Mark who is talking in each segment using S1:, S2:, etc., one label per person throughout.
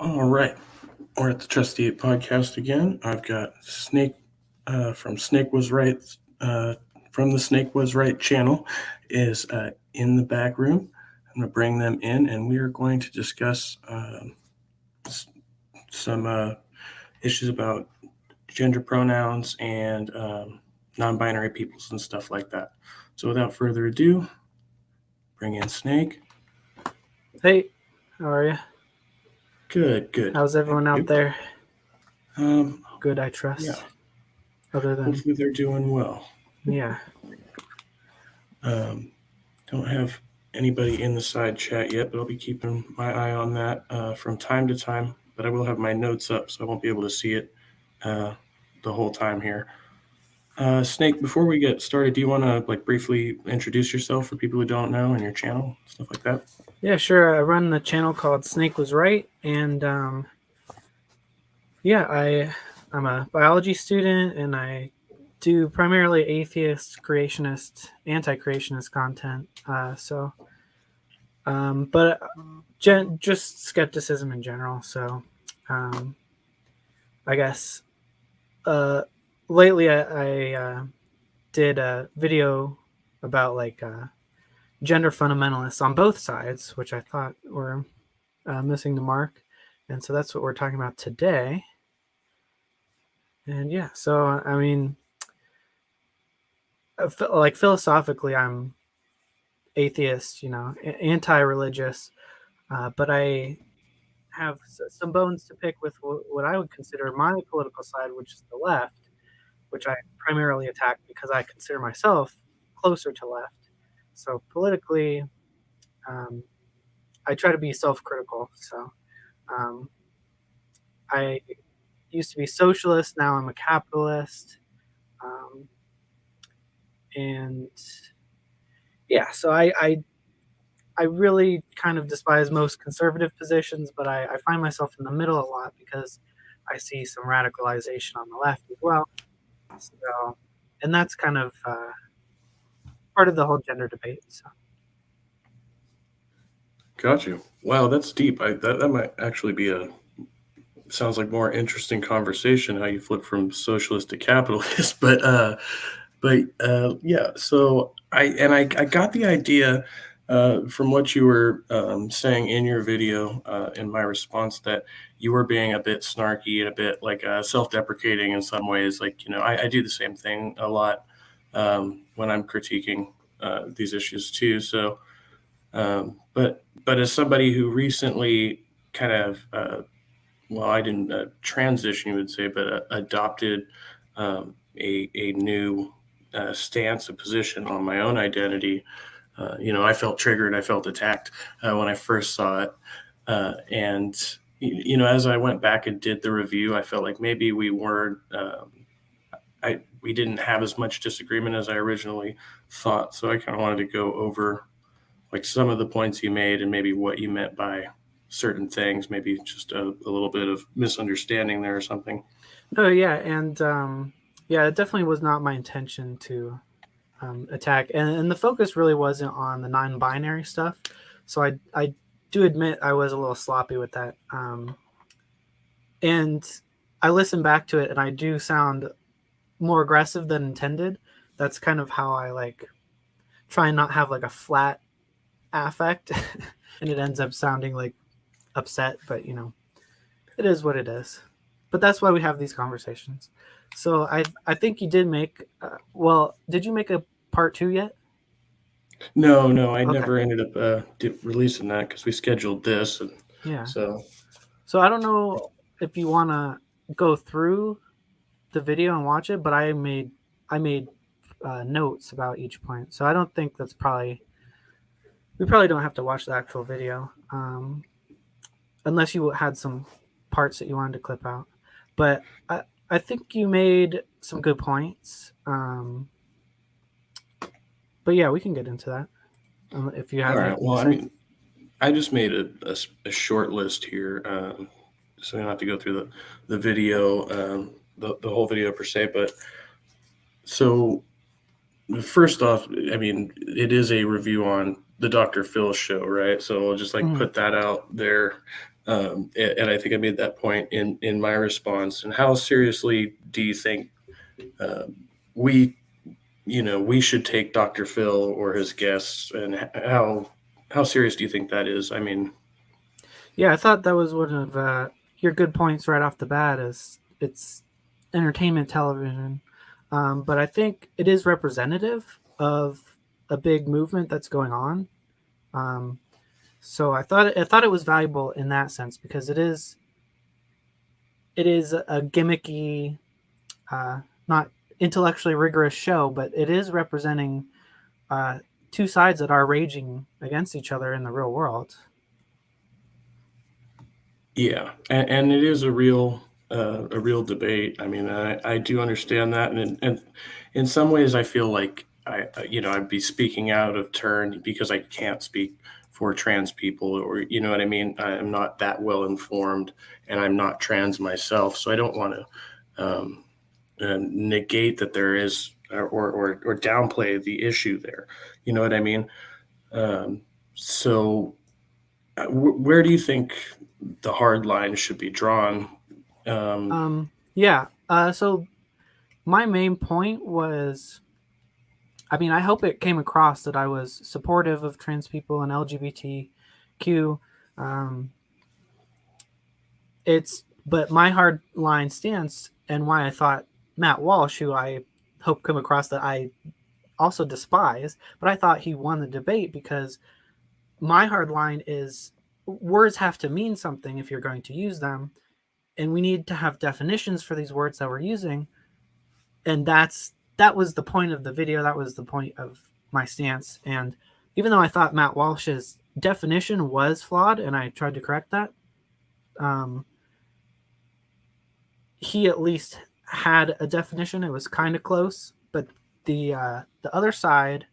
S1: All right, we're at the Trusty 8 podcast again. I've got Snake from Snake Was Right, from the Snake Was Right channel is in the back room. I'm going to bring them in, and we are going to discuss some issues about gender pronouns and non-binary peoples and stuff like that. So without further ado, bring in Snake.
S2: Hey, how are you?
S1: Good.
S2: How's everyone out there? Good, I trust.
S1: Yeah.
S2: Other than
S1: Hopefully they're doing well.
S2: yeah.
S1: Don't have anybody in the side chat yet, but I'll be keeping my eye on that from time to time. But I will have my notes up, so I won't be able to see it the whole time here. Snake, before we get started, do you want to briefly introduce yourself for people who don't know and your channel, stuff like that?
S2: Yeah, sure. I run the channel called Snake Was Right, and I'm a biology student, and I do primarily atheist, creationist, anti-creationist content. But just skepticism in general. So, I guess lately I did a video about gender fundamentalists on both sides, which I thought were missing the mark. And so that's what we're talking about today. And yeah, so I mean, philosophically, I'm atheist, anti-religious, but I have some bones to pick with what I would consider my political side, which is the left, which I primarily attack because I consider myself closer to left. So politically, I try to be self-critical. So I used to be socialist. Now I'm a capitalist. And yeah, so I really kind of despise most conservative positions, but I find myself in the middle a lot because I see some radicalization on the left as well. So, and that's kind of part of the whole gender debate. So.
S1: Got you. Wow, that's deep. That might actually be sounds like more interesting conversation how you flip from socialist to capitalist. but yeah. So I got the idea from what you were saying in your video in my response that you were being a bit snarky and a bit self-deprecating in some ways. I do the same thing a lot when I'm critiquing these issues too. So. But as somebody who recently kind of, I didn't transition, you would say, but adopted a new stance, a position on my own identity, I felt triggered. I felt attacked when I first saw it. And, as I went back and did the review, I felt like maybe we weren't, we didn't have as much disagreement as I originally thought. So I kind of wanted to go over some of the points you made and maybe what you meant by certain things, maybe just a little bit of misunderstanding there or something.
S2: Oh yeah. And it definitely was not my intention to attack. And the focus really wasn't on the non-binary stuff. So I do admit I was a little sloppy with that. And I listened back to it and I do sound more aggressive than intended. That's kind of how I try and not have a flat affect and it ends up sounding like upset, but it is what it is. But that's why we have these conversations. So I think you did make did you make a part 2 yet?
S1: No, I never ended up releasing that because we scheduled this, and
S2: yeah.
S1: So
S2: I don't know if you want to go through the video and watch it, but I made notes about each point, so I don't think that's probably. We probably don't have to watch the actual video, unless you had some parts that you wanted to clip out. But I think you made some good points. But yeah, we can get into that if you have.
S1: All right. Well, I just made a short list here, so we don't have to go through the video, the whole video per se. But so first off, it is a review on the Dr. Phil show, right? So we'll just put that out there And I think I made that point in my response. And how seriously do you think uh, we we should take Dr. Phil or his guests, and how serious do you think that is? I mean,
S2: Yeah, I thought that was one of your good points right off the bat. Is it's entertainment television, but I think it is representative of a big movement that's going on. Um, so I thought it was valuable in that sense because it is a gimmicky, not intellectually rigorous show, but it is representing uh, two sides that are raging against each other in the real world.
S1: yeah, and it is a real debate. I mean, I do understand that, and in some ways, I feel like I'd be speaking out of turn because I can't speak for trans people, or you know what I mean. I'm not that well informed, and I'm not trans myself, so I don't want to negate that there is or downplay the issue there. You know what I mean? Um, so where do you think the hard line should be drawn? Um,
S2: Yeah. So my main point was, I mean, I hope it came across that I was supportive of trans people and LGBTQ. Um, but my hard line stance and why I thought Matt Walsh, who I hope come across that I also despise, but I thought he won the debate because my hard line is words have to mean something if you're going to use them, and we need to have definitions for these words that we're using, and that was the point of the video. That was the point of my stance. And even though I thought Matt Walsh's definition was flawed, and I tried to correct that, um, he at least had a definition. It was kind of close, but the other side,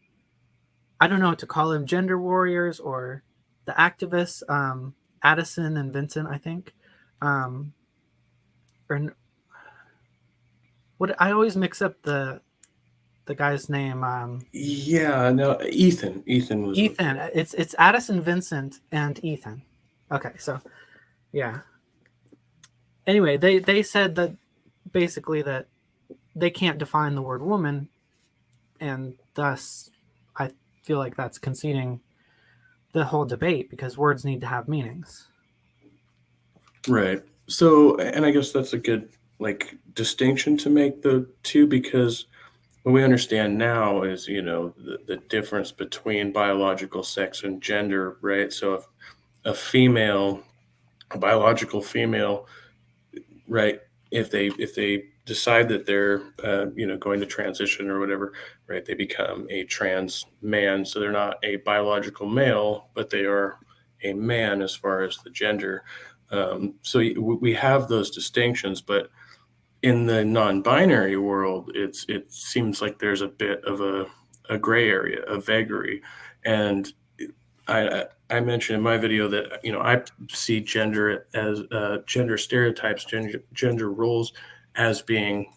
S2: I don't know what to call them, gender warriors or the activists, Addison and Vincent, I think, um, or what I always mix up the guy's name.
S1: yeah, no, Ethan was with
S2: Ethan. It's Addison, Vincent, and Ethan. Okay, so yeah. Anyway, they said that basically that they can't define the word woman, and thus I feel like that's conceding the whole debate because words need to have meanings.
S1: right. So, and I guess that's a good like distinction to make the two because what we understand now is the difference between biological sex and gender, right? So if a female, a biological female, right, if they decide that they're going to transition or whatever, right, they become a trans man, so they're not a biological male but they are a man as far as the gender. So we have those distinctions, but in the non-binary world it seems like there's a bit of a gray area, a vagary. And I mentioned in my video that I see gender as gender stereotypes, gender roles as being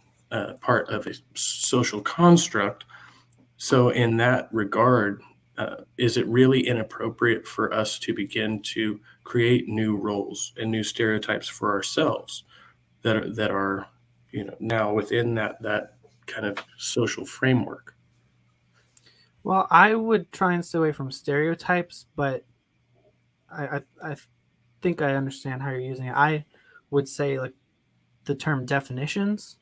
S1: part of a social construct. So in that regard, is it really inappropriate for us to begin to create new roles and new stereotypes for ourselves that are now within that kind of social framework?
S2: Well, I would try and stay away from stereotypes, but I think I understand how you're using it. I would say like the term definitions.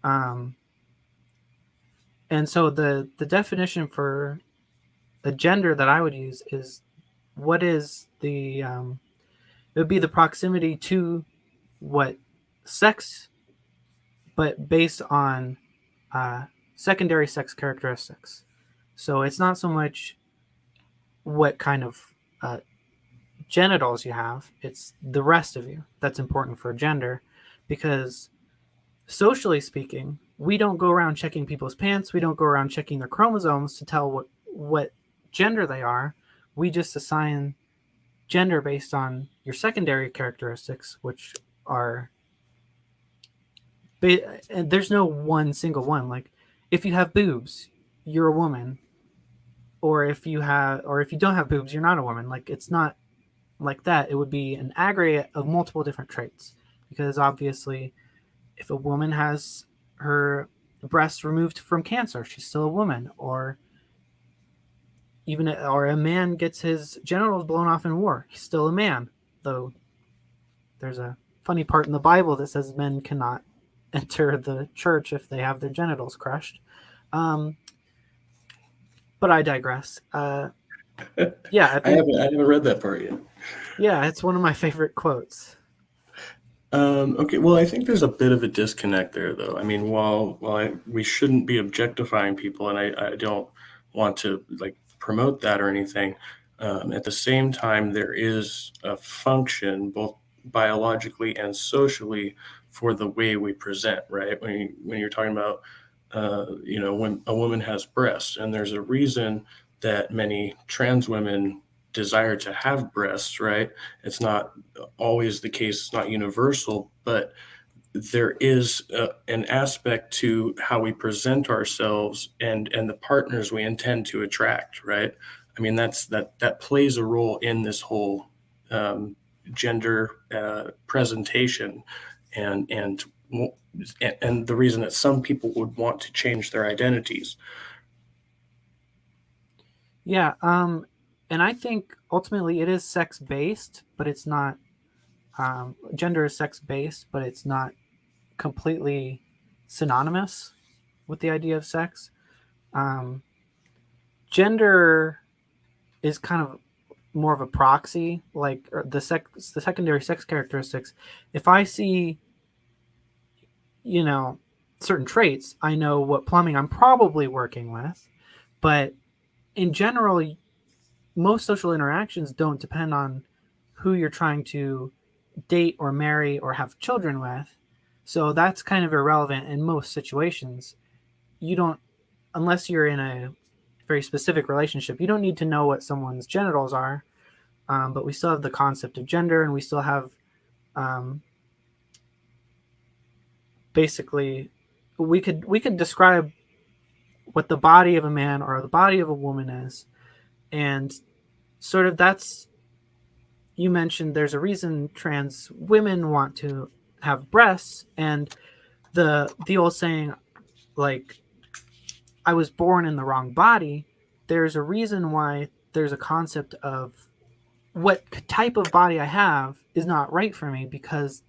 S2: Um, and so the definition for a gender that I would use is what is it would be the proximity to what sex, but based on uh, secondary sex characteristics. So it's not so much what kind of genitals you have, it's the rest of you that's important for gender, because socially speaking, we don't go around checking people's pants, we don't go around checking their chromosomes to tell what gender they are. We just assign gender based on your secondary characteristics, which are and there's no one single one. Like if you have boobs, you're a woman, or if you don't have boobs, you're not a woman. Like it's not like that, it would be an aggregate of multiple different traits. Because obviously, if a woman has her breasts removed from cancer, she's still a woman. Or a man gets his genitals blown off in war, he's still a man. Though there's a funny part in the Bible that says men cannot enter the church if they have their genitals crushed. Um, but I digress. Yeah, I think
S1: I haven't read that part yet.
S2: yeah, it's one of my favorite quotes.
S1: Okay, well, I think there's a bit of a disconnect there, though. I mean, we shouldn't be objectifying people, and I don't want to like promote that or anything. At the same time, there is a function, both biologically and socially, for the way we present, right? When you're talking about, when a woman has breasts, and there's a reason that many trans women desire to have breasts, right? It's not always the case, it's not universal, but there is an aspect to how we present ourselves and the partners we intend to attract, right? I mean, that plays a role in this whole gender presentation, and and and the reason that some people would want to change their identities.
S2: Yeah, and I think ultimately it is sex based, but it's not. Gender is sex based, but it's not completely synonymous with the idea of sex. Um, Gender is kind of more of a proxy, like the secondary sex characteristics. If I see, you know, certain traits, I know what plumbing I'm probably working with. But in general, most social interactions don't depend on who you're trying to date or marry or have children with. So that's kind of irrelevant in most situations. You don't, unless you're in a very specific relationship, you don't need to know what someone's genitals are. But we still have the concept of gender, and we still have um, basically we could describe what the body of a man or the body of a woman is, and sort of that's you mentioned there's a reason trans women want to have breasts, and the old saying like I was born in the wrong body. There's a reason why there's a concept of what type of body I have is not right for me, because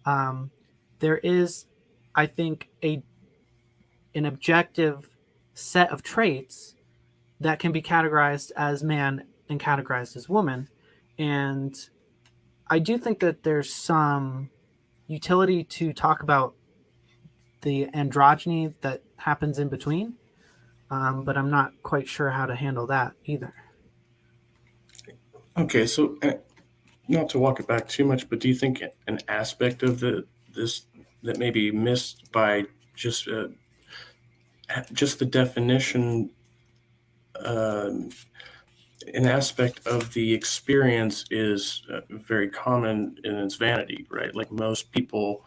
S2: um, there is, I think, an objective set of traits that can be categorized as man and categorized as woman. And I do think that there's some utility to talk about the androgyny that happens in between, but I'm not quite sure how to handle that either.
S1: Okay, so not to walk it back too much, but do you think an aspect of this that may be missed by just uh, just the definition, uh, an aspect of the experience is very common in its vanity, right? Like most people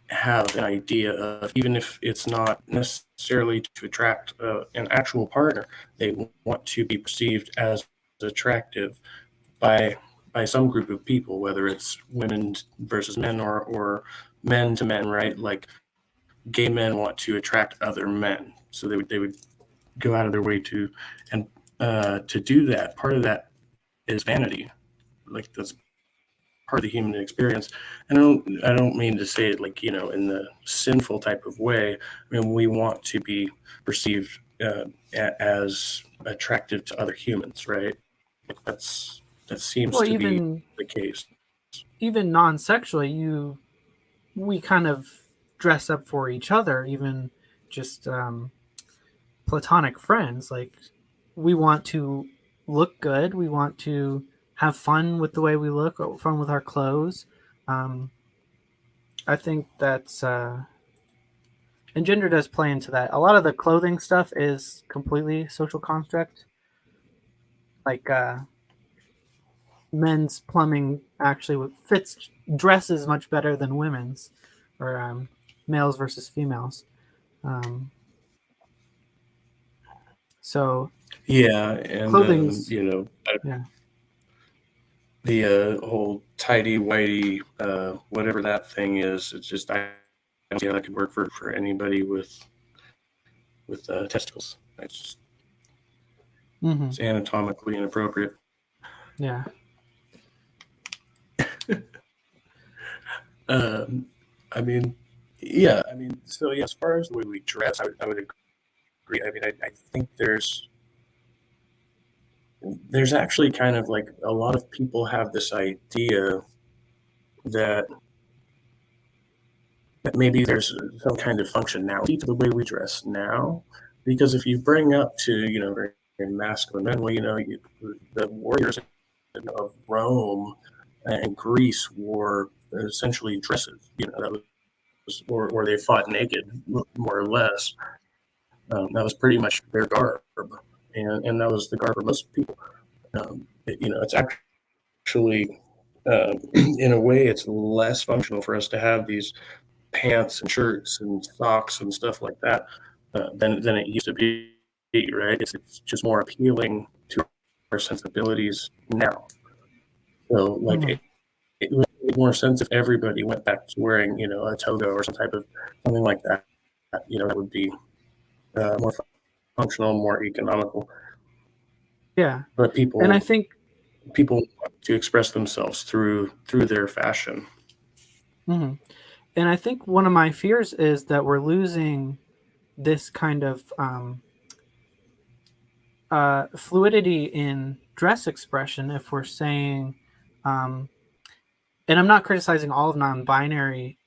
S1: have an idea of, even if it's not necessarily to attract an actual partner, they want to be perceived as attractive by some group of people, whether it's women versus men or men to men, right? Like gay men want to attract other men, so they would go out of their way and to do that. Part of that is vanity, like that's part of the human experience. And I don't mean to say it like in the sinful type of way. I mean, we want to be perceived as attractive to other humans, right? That seems
S2: Well,
S1: to be
S2: even
S1: the case.
S2: non-sexually, we kind of dress up for each other, even just platonic friends. Like we want to look good, we want to have fun with the way we look, or fun with our clothes. Um, I think that's and gender does play into that. A lot of the clothing stuff is completely social construct. Like men's plumbing actually fits dresses much better than women's, or males versus females. Um, so
S1: Yeah, and
S2: clothing's
S1: you know,
S2: yeah.
S1: the whole tidy whitey whatever that thing is. It's just I don't see how that could work for anybody with testicles. It's anatomically inappropriate.
S2: Yeah.
S1: I mean, yeah. I mean, so yeah. As far as the way we dress, I would agree. I mean, I think there's actually kind of like a lot of people have this idea that maybe there's some kind of functionality to the way we dress now, because if you bring up to very masculine men, well, the warriors of Rome and Greece wore essentially dresses. That was, or they fought naked, more or less. That was pretty much their garb, and that was the garb of most people. It's actually, in a way, it's less functional for us to have these pants and shirts and socks and stuff like that than it used to be, right? It's just more appealing to our sensibilities now. So, like, it would make more sense if everybody went back to wearing, a toga or something like that. That would be more functional, more economical.
S2: Yeah.
S1: But
S2: And I think
S1: people want to express themselves through their fashion.
S2: and I think one of my fears is that we're losing this kind of fluidity in dress expression if we're saying, and I'm not criticizing all of non-binary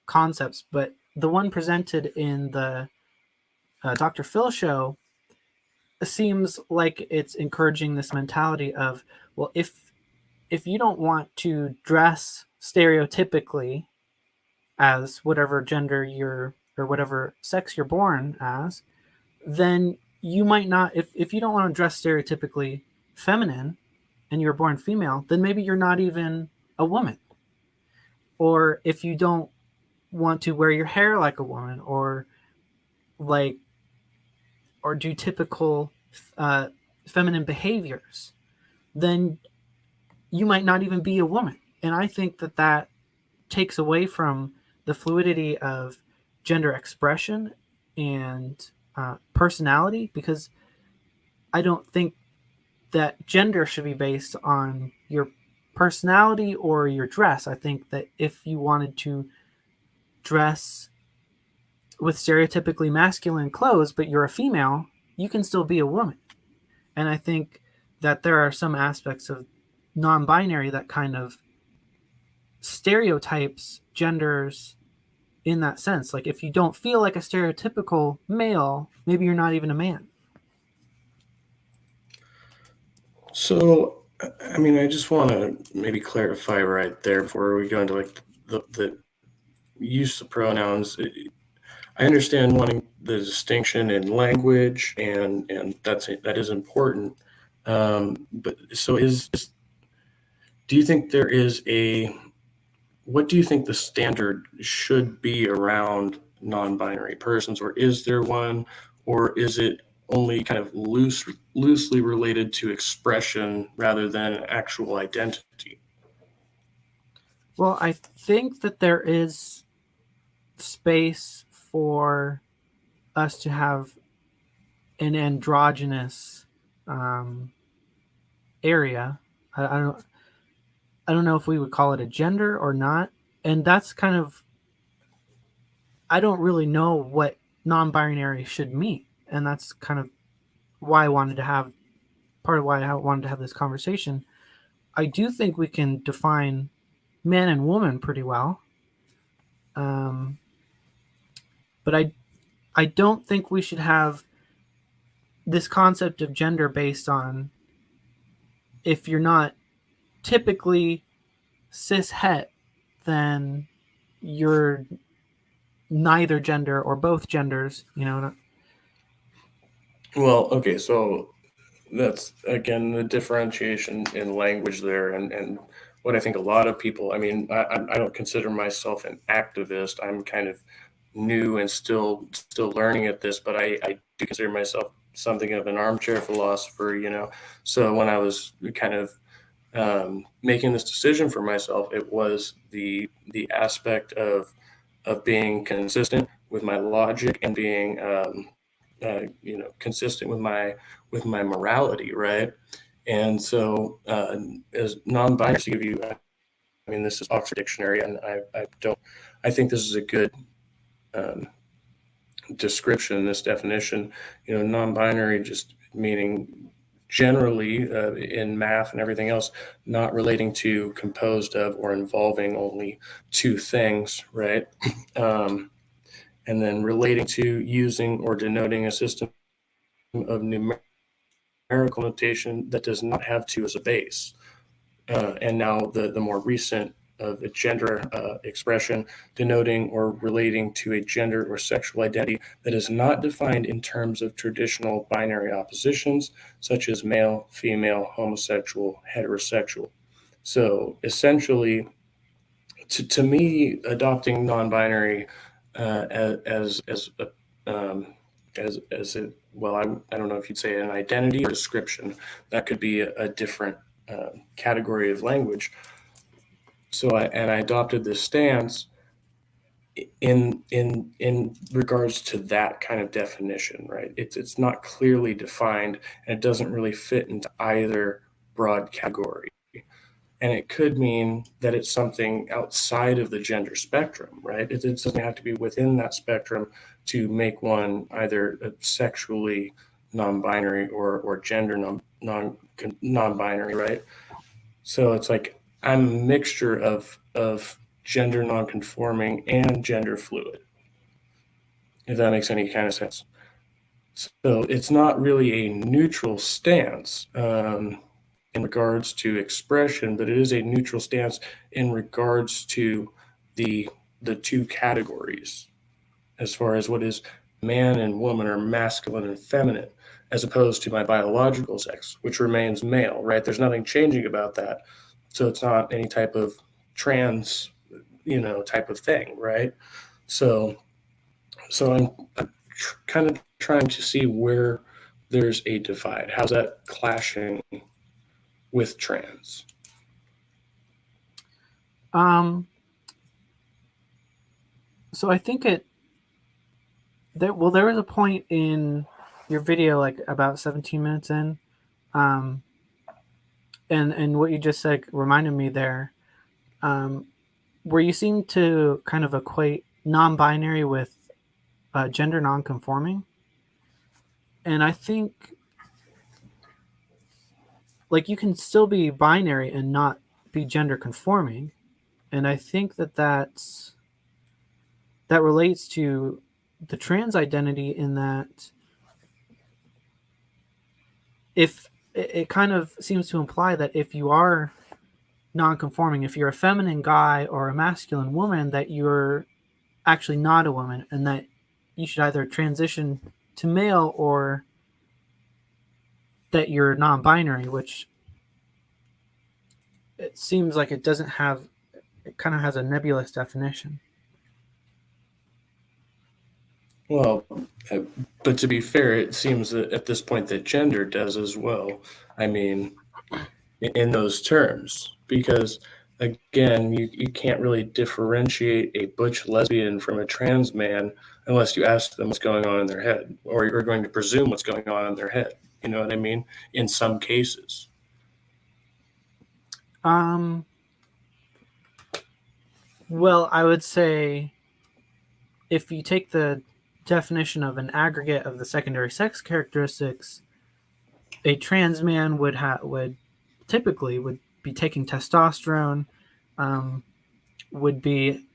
S2: concepts, but the one presented in the Dr. Phil show seems like it's encouraging this mentality of, well, if you don't want to dress stereotypically as whatever gender you're or whatever sex you're born as, then you might not, if you don't want to dress stereotypically feminine and you're born female, then maybe you're not even a woman. Or if you don't want to wear your hair like a woman or like or do typical feminine behaviors, then you might not even be a woman. And I think that takes away from the fluidity of gender expression and personality, because I don't think that gender should be based on your personality or your dress. I think that if you wanted to dress with stereotypically masculine clothes, but you're a female, you can still be a woman. And I think that there are some aspects of non-binary that kind of stereotypes genders in that sense. Like if you don't feel like a stereotypical male, maybe you're not even a man.
S1: So, I mean, I just want to maybe clarify right there before we go into like the use of pronouns. I understand wanting the distinction in language, and that is important. But so do you think there is what do you think the standard should be around non-binary persons, or is there one, or is it only kind of loosely related to expression rather than actual identity?
S2: Well, I think that there is space for us to have an androgynous area. I don't know if we would call it a gender or not. And that's kind of, I don't really know what non-binary should mean. And that's kind of why I wanted to have part of why I wanted to have this conversation. I do think we can define man and woman pretty well. But I don't think we should have this concept of gender based on if you're not typically cis het, then you're neither gender or both genders, you know.
S1: Well, okay, so that's again the differentiation in language there, and what I think a lot of people. I mean, I don't consider myself an activist. I'm kind of new and still learning at this, but I do consider myself something of an armchair philosopher. So when I was kind of making this decision for myself, it was the aspect of being consistent with my logic and being consistent with my morality, right? And so, as non-binary, to give you, I mean, this is Oxford Dictionary, and I don't, I think this is a good um, description, this definition. Non-binary just meaning generally in math and everything else, not relating to, composed of, or involving only two things, right? Um, and then relating to, using, or denoting a system of numerical notation that does not have two as a base. And now the more recent of a gender expression, denoting or relating to a gender or sexual identity that is not defined in terms of traditional binary oppositions, such as male, female, homosexual, heterosexual. So essentially, to me, adopting non-binary as a as a, well, I don't know if you'd say an identity or description. That could be a different category of language. So I adopted this stance in regards to that kind of definition, right? It's not clearly defined, and it doesn't really fit into either broad category. And it could mean that it's something outside of the gender spectrum, right? It doesn't have to be within that spectrum to make one either sexually non-binary or gender non-binary, right? So it's like I'm a mixture of gender non-conforming and gender fluid, if that makes any kind of sense. So it's not really a neutral stance in regards to expression, but it is a neutral stance in regards to the the two categories as far as what is man and woman, or masculine and feminine, as opposed to my biological sex, which remains male, right? There's nothing changing about that. So it's not any type of trans, type of thing, right? So, I'm kind of trying to see where there's a divide. How's that clashing with trans?
S2: Um, so I think there was a point in your video, like about 17 minutes in, um, and what you just said reminded me there, um, where you seem to kind of equate non-binary with gender non-conforming, and I think like you can still be binary and not be gender conforming, and I think that relates to the trans identity in that if it kind of seems to imply that if you are non-conforming, if you're a feminine guy or a masculine woman, that you're actually not a woman, and that you should either transition to male or that you're non-binary, which it seems like it doesn't have, it kind of has a nebulous definition.
S1: Well, uh, but to be fair, it seems that at this point that gender does as well. I mean, in those terms, because again, you can't really differentiate a butch lesbian from a trans man unless you ask them what's going on in their head, or you're going to presume what's going on in their head. You know what I mean? In some cases.
S2: Um, well, I would say if you take the definition of an aggregate of the secondary sex characteristics, a trans man would typically would be taking testosterone, um, would be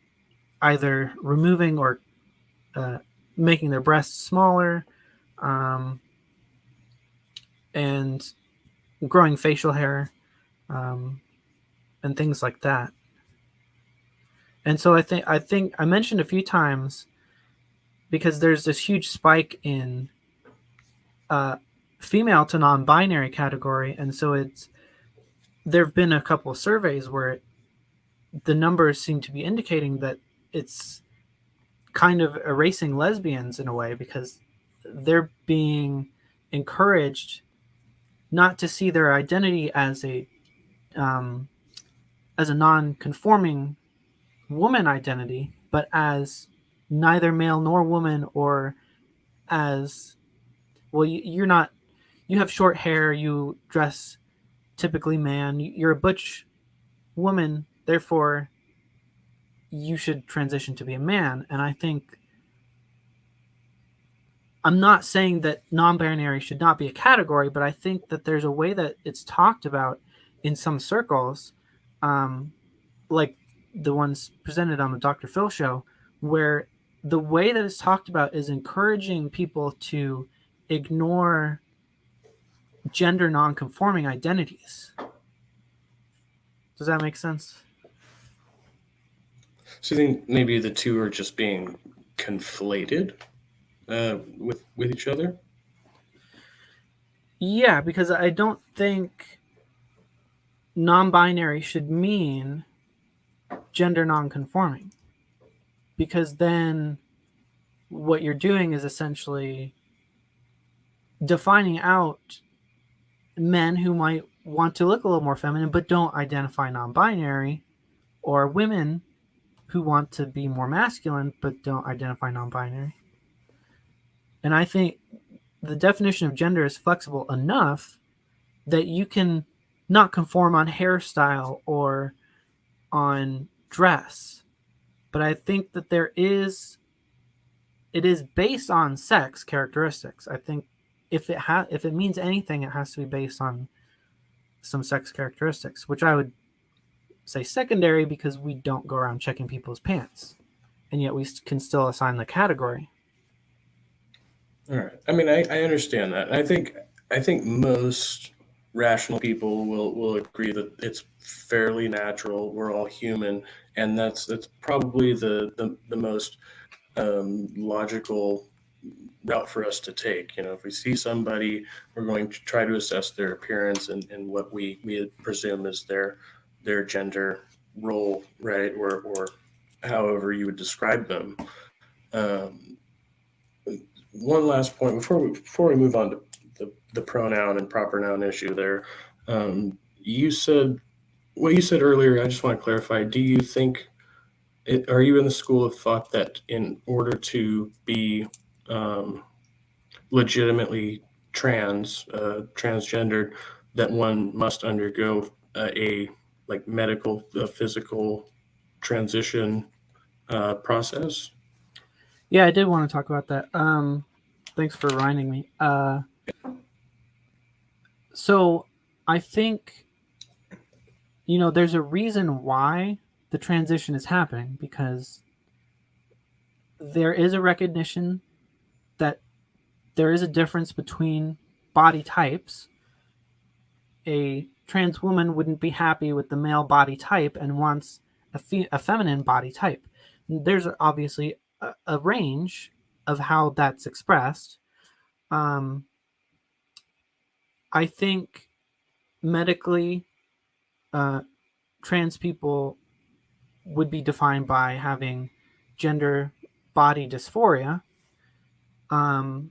S2: either removing or uh, making their breasts smaller, um, and growing facial hair, um, and things like that. And so I think I mentioned a few times because there's this huge spike in uh, female to non-binary category, and so there have been a couple of surveys where the numbers seem to be indicating that it's kind of erasing lesbians in a way because they're being encouraged not to see their identity as a as a non-conforming woman identity, but as neither male nor woman, or as well, you're not. You have short hair. You dress typically man. You're a butch woman. Therefore, you should transition to be a man. And I think I'm not saying that non-binary should not be a category, but I think that there's a way that it's talked about in some circles, like the ones presented on the Dr. Phil show, where the way that it's talked about is encouraging people to ignore gender non-conforming identities. Does that make sense?
S1: So you think maybe the two are just being conflated with each other?
S2: Yeah, because I don't think non-binary should mean gender non-conforming, because then what you're doing is essentially defining out men who might want to look a little more feminine but don't identify non-binary, or women who want to be more masculine but don't identify non-binary. And I think the definition of gender is flexible enough that you can not conform on hairstyle or on dress. But I think that it is based on sex characteristics. I think if it means anything, it has to be based on some sex characteristics, which I would say secondary, because we don't go around checking people's pants, and yet we can still assign the category.
S1: All right. I mean, I understand that. I think most rational people will agree that it's fairly natural. We're all human, and that's probably the most logical route for us to take. If we see somebody, we're going to try to assess their appearance and what we presume is their gender role, right? Or however you would describe them. Um, One last point before we move on to the pronoun and proper noun issue there. You said what you said earlier. I just want to clarify. Do you think are you in the school of thought that in order to be um, legitimately transgendered, that one must undergo a like medical, physical transition process?
S2: Yeah, I did want to talk about that. Thanks for reminding me. So I think, there's a reason why the transition is happening, because there is a recognition that there is a difference between body types. A trans woman wouldn't be happy with the male body type and wants a feminine body type. There's obviously a range of how that's expressed. Um, I think medically, trans people would be defined by having gender body dysphoria. Um,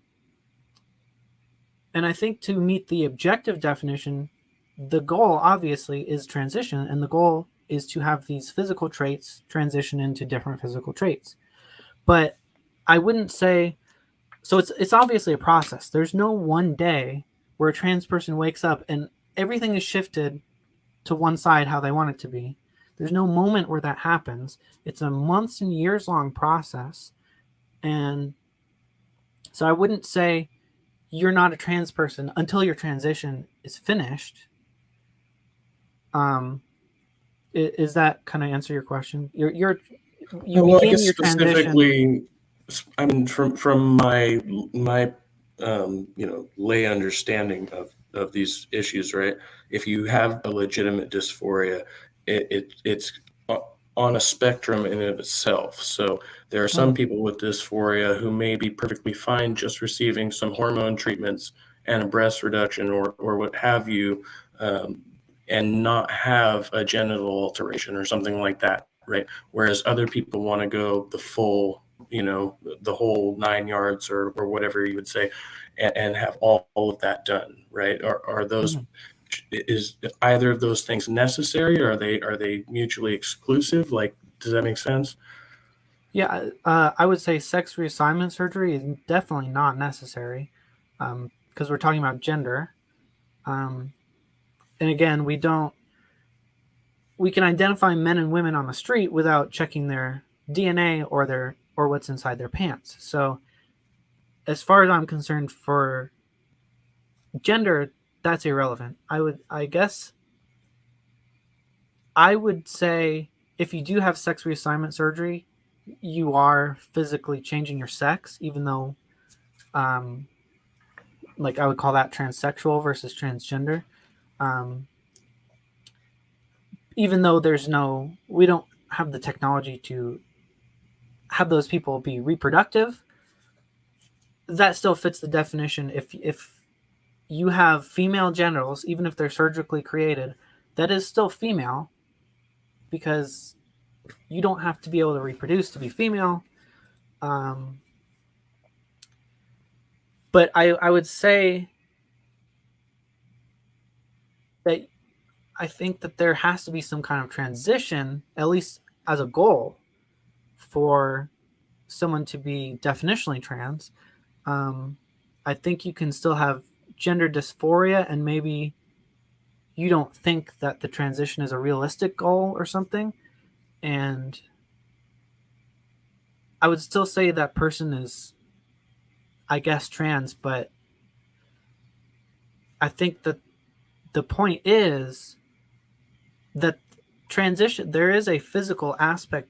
S2: and I think to meet the objective definition, the goal obviously is transition, and the goal is to have these physical traits transition into different physical traits. But I wouldn't say so. It's obviously a process. There's no one day where a trans person wakes up and everything is shifted to one side how they want it to be. There's no moment where that happens. It's a months and years long process. And so I wouldn't say you're not a trans person until your transition is finished. Is that kind of answer your question? You
S1: Well, I
S2: begin
S1: guess
S2: your transition.
S1: specifically, I mean, from my lay understanding of these issues, right? If you have a legitimate dysphoria, it's on a spectrum in and of itself. So there are some
S2: Mhm.
S1: people with dysphoria who may be perfectly fine just receiving some hormone treatments and a breast reduction or what have you, and not have a genital alteration or something like that, right? Whereas other people want to go the full, the whole 9 yards or whatever you would say, and have all of that done, right? Are those
S2: Mhm.
S1: is either of those things necessary, or are they mutually exclusive? Like, does that make sense?
S2: Yeah, I would say sex reassignment surgery is definitely not necessary, because we're talking about gender. Um, and again, we can identify men and women on the street without checking their DNA or what's inside their pants. So as far as I'm concerned, for gender, that's irrelevant. I guess I would say if you do have sex reassignment surgery, you are physically changing your sex, even though, um, like I would call that transsexual versus transgender. Um, even though we don't have the technology to have those people be reproductive, that still fits the definition. If you have female genitals, even if they're surgically created, that is still female, because you don't have to be able to reproduce to be female. Um, but I would say that I think that there has to be some kind of transition, at least as a goal, for someone to be definitionally trans. Um, I think you can still have gender dysphoria, and maybe you don't think that the transition is a realistic goal or something. And I would still say that person is, I guess, trans, but I think that the point is that there is a physical aspect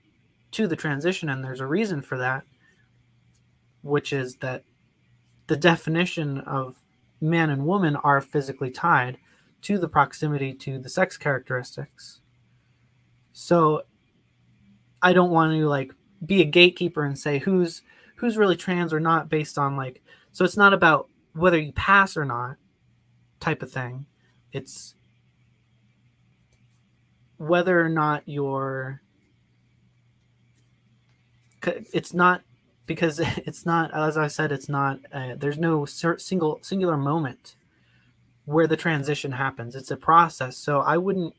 S2: to the transition, and there's a reason for that, which is that the definition of man and woman are physically tied to the proximity to the sex characteristics. So I don't want to like be a gatekeeper and say who's really trans or not based on like, so it's not about whether you pass or not type of thing. It's whether or not it's not, because it's not, as I said, it's not there's no singular moment where the transition happens. It's a process. So I wouldn't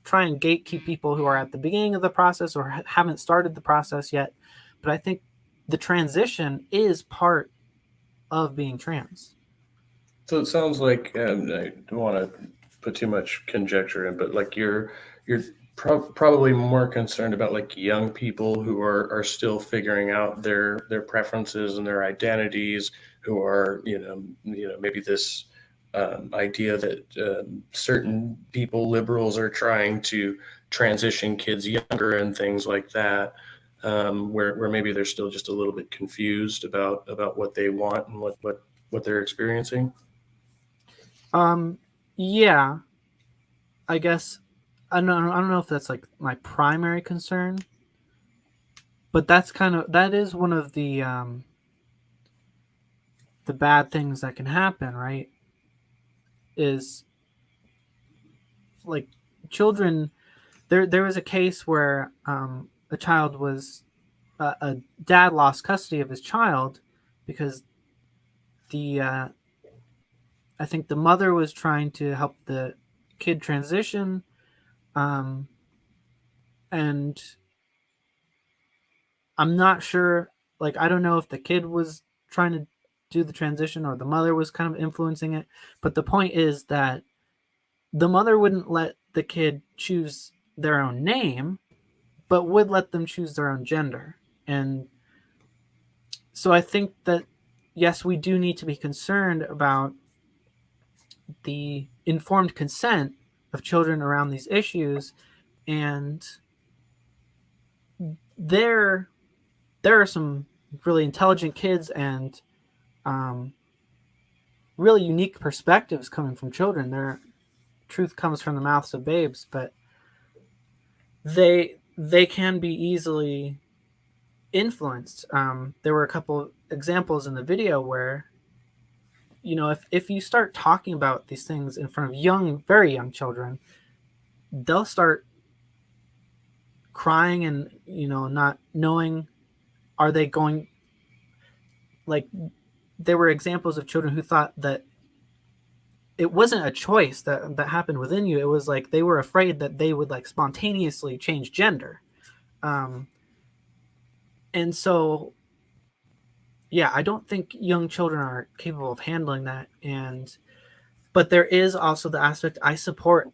S2: try and gatekeep people who are at the beginning of the process or haven't started the process yet. But I think the transition is part of being trans.
S1: So it sounds like, I don't want to put too much conjecture in, but like you're probably more concerned about like young people who are still figuring out their preferences and their identities, who are maybe this idea that certain people, liberals, are trying to transition kids younger and things like that. Where maybe they're still just a little bit confused about what they want and what they're experiencing.
S2: Yeah, I guess I don't know if that's like my primary concern, but that is one of the bad things that can happen, right? Is like children. There was a case where a child was a dad lost custody of his child because the I think the mother was trying to help the kid transition, um, and I'm not sure. Like, I don't know if the kid was trying to do the transition or the mother was kind of influencing it. But the point is that the mother wouldn't let the kid choose their own name, but would let them choose their own gender. And so I think that, yes, we do need to be concerned about the informed consent of children around these issues. And there, there are some really intelligent kids and um, really unique perspectives coming from children. Their truth comes from the mouths of babes, but they can be easily influenced. There were a couple examples in the video where, if you start talking about these things in front of very young children, they'll start crying and not knowing, are they going, like, there were examples of children who thought that it wasn't a choice that happened within you. It was like they were afraid that they would like spontaneously change gender. And so, yeah, I don't think young children are capable of handling that. But there is also the aspect I support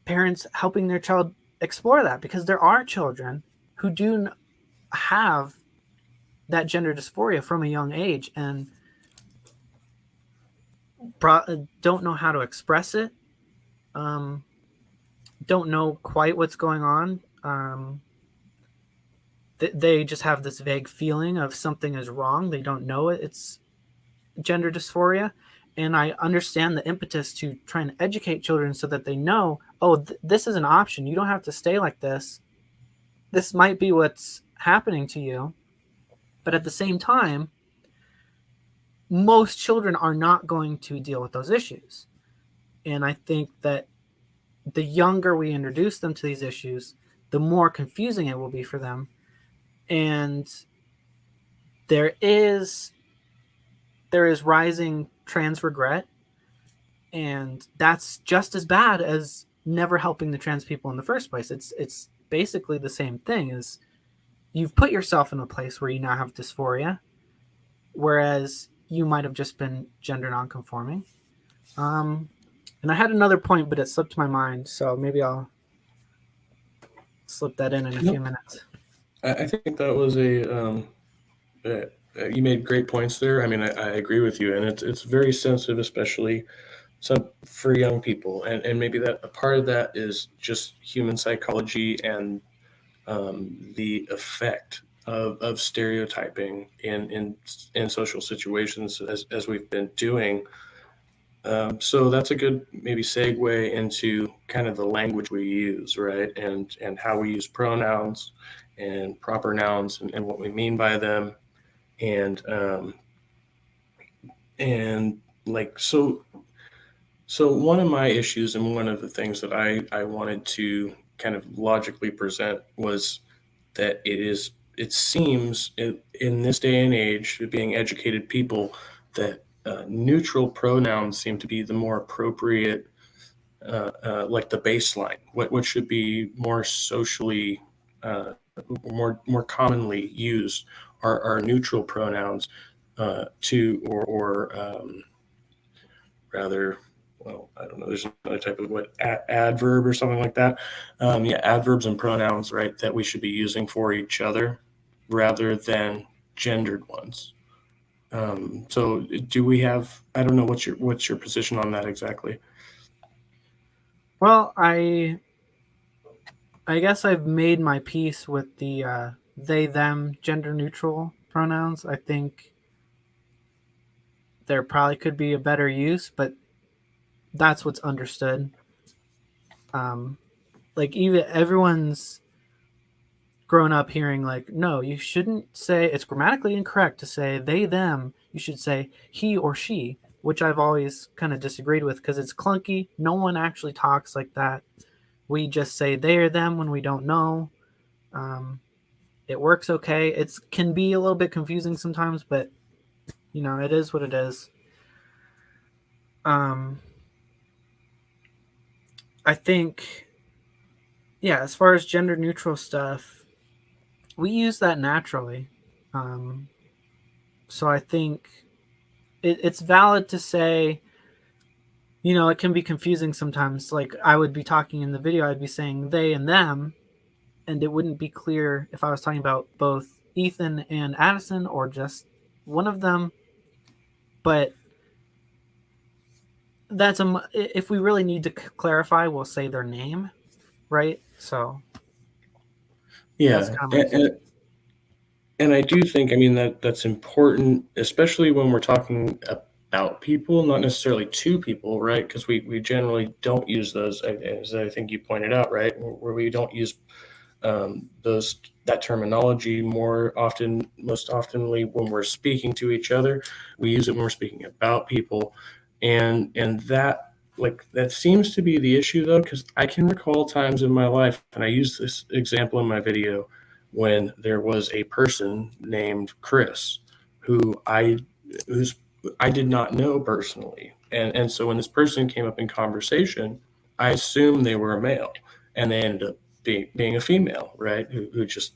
S2: parents helping their child explore that, because there are children who do have that gender dysphoria from a young age and don't know how to express it, um, don't know quite what's going on. They just have this vague feeling of something is wrong. They don't know it's gender dysphoria. And I understand the impetus to try and educate children so that they know, oh, this is an option. You don't have to stay like this. This might be what's happening to you. But at the same time, most children are not going to deal with those issues. And I think that the younger we introduce them to these issues, the more confusing it will be for them. And there is rising trans regret, and that's just as bad as never helping the trans people in the first place. It's basically the same thing. Is you've put yourself in a place where you now have dysphoria, whereas you might have just been gender nonconforming. And I had another point, but it slipped my mind, so maybe I'll slip that in a few minutes.
S1: I think that was you made great points there. I mean, I agree with you, and it's very sensitive, especially for young people, and maybe that a part of that is just human psychology and the effect of stereotyping in social situations as we've been doing. So that's a good maybe segue into kind of the language we use, right? And how we use pronouns and proper nouns and what we mean by them. And like so one of my issues and one of the things that I wanted to kind of logically present was that it seems in this day and age, being educated people, that neutral pronouns seem to be the more appropriate, like the baseline. What should be more socially, more commonly used are neutral pronouns, or rather, well, I don't know, there's another type of adverb or something like that. Yeah, adverbs and pronouns, right, that we should be using for each other rather than gendered ones. So do we have, I don't know, what's your position on that exactly?
S2: Well, I guess I've made my peace with the they them gender neutral pronouns. I think there probably could be a better use, but that's what's understood. Um, like even everyone's grown up hearing like, no, you shouldn't say, it's grammatically incorrect to say they them. You should say he or she, which I've always kind of disagreed with because it's clunky. No one actually talks like that. We just say they or them when we don't know. It works okay. It can be a little bit confusing sometimes, but it is what it is. I think, yeah, as far as gender neutral stuff, we use that naturally. So I think it's valid to say, it can be confusing sometimes. Like I would be talking in the video, I'd be saying they and them, and it wouldn't be clear if I was talking about both Ethan and Addison or just one of them. But if we really need to clarify, we'll say their name, right? So that's
S1: Yeah,
S2: kind of my position.
S1: and I do think, I mean, that's important, especially when we're talking about people, not necessarily to people, right? Because we generally don't use those, as I think you pointed out, right? Where we don't use that terminology most oftenly when we're speaking to each other. We use it when we're speaking about people, and that seems to be the issue, though, because I can recall times in my life, and I use this example in my video, when there was a person named Chris who I did not know personally, And so when this person came up in conversation, I assumed they were a male, and they ended up being a female, right? Who just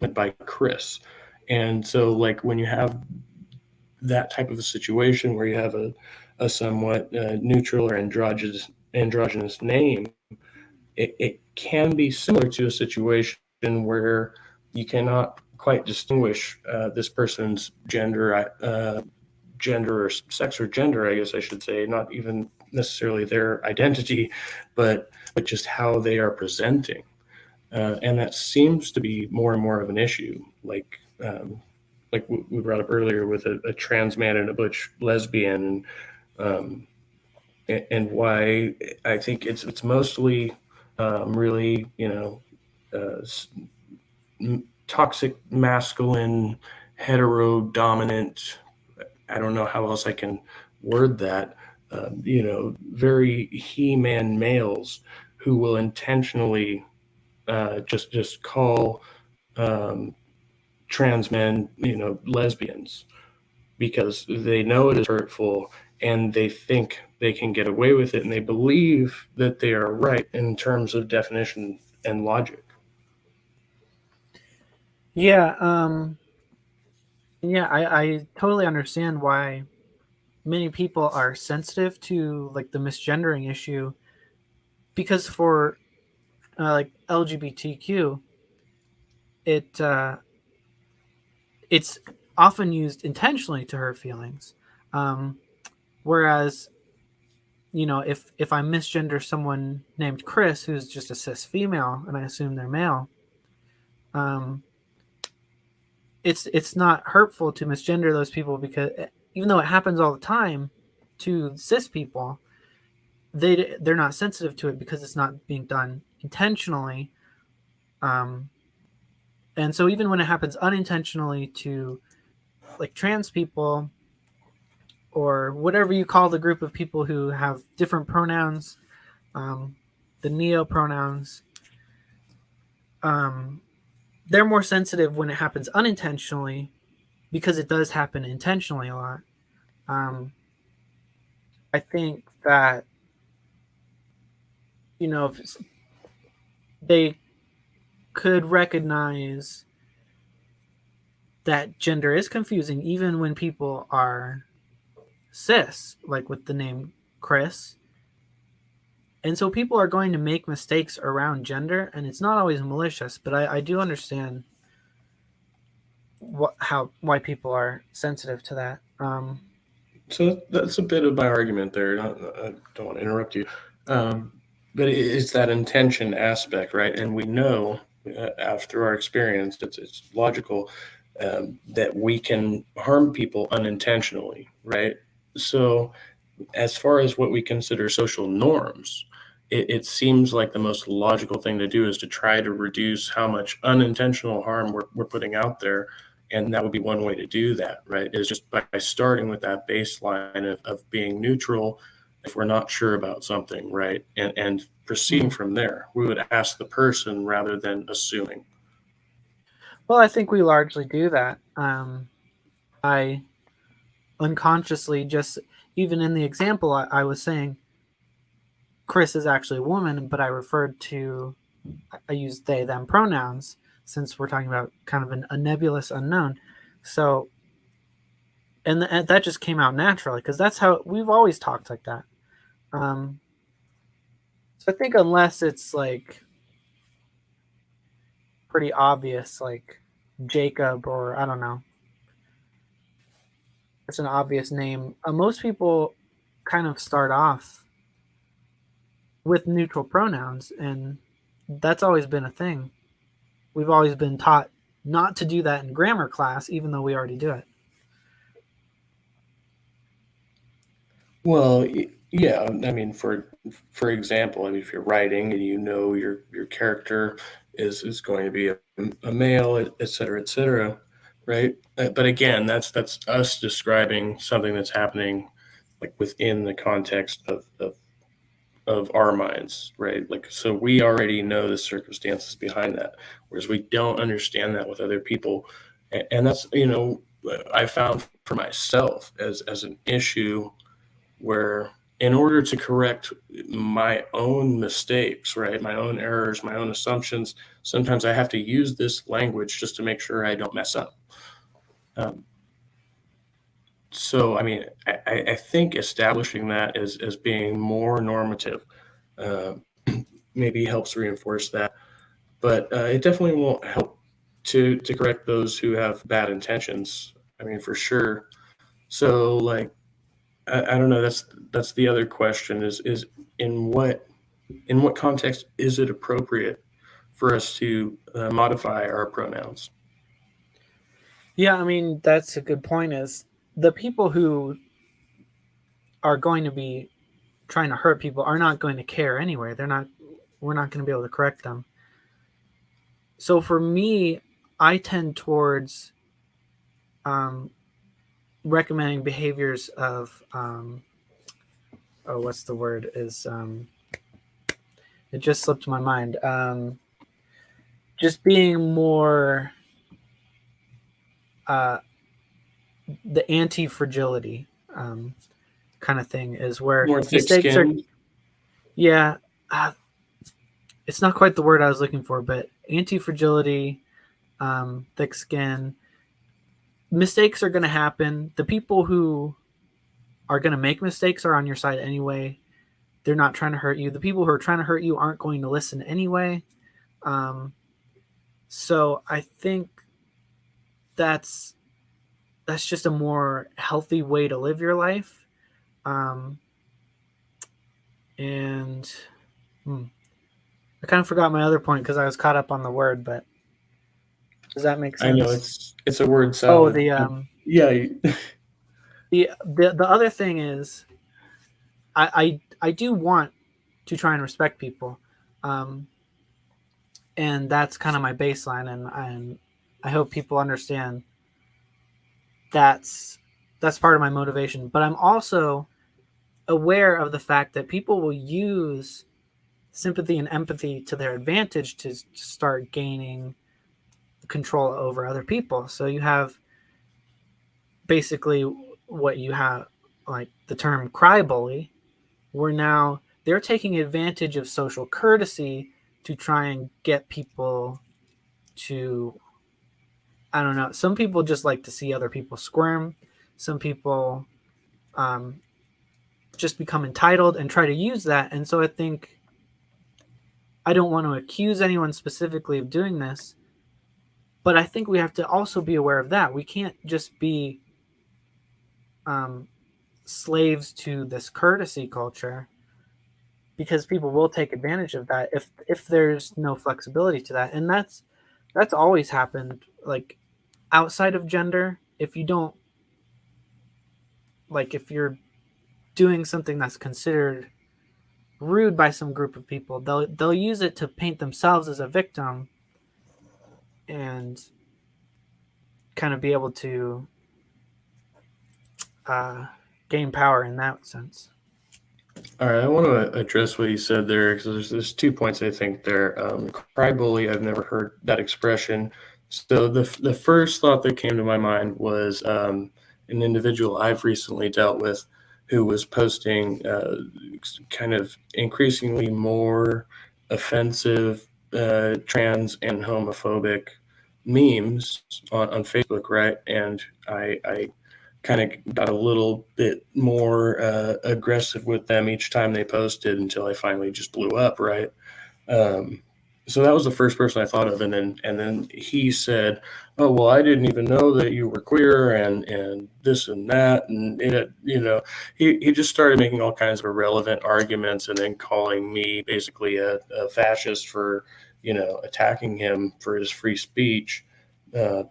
S1: went by Chris. And so, like, when you have that type of a situation where you have a somewhat neutral or androgynous name, it can be similar to a situation where you cannot quite distinguish this person's gender or sex or gender, I guess I should say, not even necessarily their identity, but just how they are presenting. And that seems to be more and more of an issue. Like we brought up earlier with a trans man and a butch lesbian, um, and why I think it's mostly really, uh, toxic masculine heterodominant. I don't know how else I can word that. Very he-man males who will intentionally just call um, trans men, lesbians, because they know it is hurtful and they think they can get away with it, and they believe that they are right in terms of definition and logic.
S2: Yeah, yeah, I totally understand why many people are sensitive to like the misgendering issue, because for like LGBTQ, it it's often used intentionally to hurt feelings. Um, Whereas, if I misgender someone named Chris, who's just a cis female, and I assume they're male, um, it's not hurtful to misgender those people, because even though it happens all the time to cis people, they're not sensitive to it because it's not being done intentionally. Um, and so even when it happens unintentionally to like trans people, or whatever you call the group of people who have different pronouns, um, the neo pronouns, um, they're more sensitive when it happens unintentionally, because it does happen intentionally a lot. Um, I think that, if they could recognize that gender is confusing, even when people are cis, like with the name Chris. And so people are going to make mistakes around gender, and it's not always malicious, but I do understand why people are sensitive to that.
S1: So that's a bit of my argument there. I don't want to interrupt you, um, but it's that intention aspect, right? And we know through our experience, it's logical that we can harm people unintentionally, right? So as far as what we consider social norms, it seems like the most logical thing to do is to try to reduce how much unintentional harm we're putting out there. And that would be one way to do that, right? Is just by starting with that baseline of being neutral if we're not sure about something, right? And proceeding
S2: Mhm.
S1: from there. We would ask the person rather than assuming.
S2: Well, I think we largely do that. I unconsciously just, even in the example, I was saying Chris is actually a woman, but I use they, them pronouns, since we're talking about kind of a nebulous unknown. So, and that just came out naturally, because that's how we've always talked like that. Um, so I think unless it's like pretty obvious, like Jacob, or I don't know, it's an obvious name. Most people kind of start off with neutral pronouns, and that's always been a thing. We've always been taught not to do that in grammar class, even though we already do it.
S1: Well, yeah. I mean, for example, I mean, if you're writing and you know your character is going to be a male, et cetera, et cetera, right? But again, that's us describing something that's happening like within the context of our minds, right? Like, so we already know the circumstances behind that, whereas we don't understand that with other people, and that's I found for myself as an issue where in order to correct my own mistakes, right, my own errors, my own assumptions, sometimes I have to use this language just to make sure I don't mess up. So, I mean, I think establishing that as being more normative uh, maybe helps reinforce that. But it definitely won't help to correct those who have bad intentions. I mean, for sure. So, like, I don't know. That's the other question is in what context is it appropriate for us to modify our pronouns?
S2: Yeah, I mean, that's a good point. Is the people who are going to be trying to hurt people are not going to care anyway. They're not. We're not going to be able to correct them. So for me, I tend towards um, recommending behaviors of oh, what's the word? Is it just slipped my mind? Just being more uh, the anti-fragility kind of thing is where
S1: More
S2: mistakes are.
S1: thick-skinned.
S2: Yeah, uh, it's not quite the word I was looking for, but anti-fragility, thick skin. Mistakes are going to happen. The people who are going to make mistakes are on your side anyway. They're not trying to hurt you. The people who are trying to hurt you aren't going to listen anyway. Um, so I think that's just a more healthy way to live your life. Um, and I kind of forgot my other point because I was caught up on the word, but does that make
S1: I know
S2: sense?
S1: it's a word
S2: Oh,
S1: salad. Yeah,
S2: the other thing is I do want to try and respect people, um, and that's kind of my baseline, and I hope people understand that's part of my motivation. But I'm also aware of the fact that people will use sympathy and empathy to their advantage to start gaining control over other people. So you have basically what you have, like the term cry bully, where now they're taking advantage of social courtesy to try and get people to, I don't know, some people just like to see other people squirm. Some people um, just become entitled and try to use that. And so I think I don't want to accuse anyone specifically of doing this, but I think we have to also be aware of that. We can't just be um, slaves to this courtesy culture, because people will take advantage of that if there's no flexibility to that. And that's always happened, like outside of gender. If you don't, like, if you're doing something that's considered rude by some group of people, they'll use it to paint themselves as a victim and kind of be able to uh, gain power in that sense.
S1: all right, I want to address what you said there because there's 2 points I think there. Cry bully, I've never heard that expression. So the first thought that came to my mind was an individual I've recently dealt with who was posting kind of increasingly more offensive trans and homophobic memes on Facebook, right? And I kind of got a little bit more aggressive with them each time they posted until I finally just blew up, right? Um, so that was the first person I thought of, and then he said, "Oh well, I didn't even know that you were queer, and this and that, and he just started making all kinds of irrelevant arguments, and then calling me basically a fascist for attacking him for his free speech."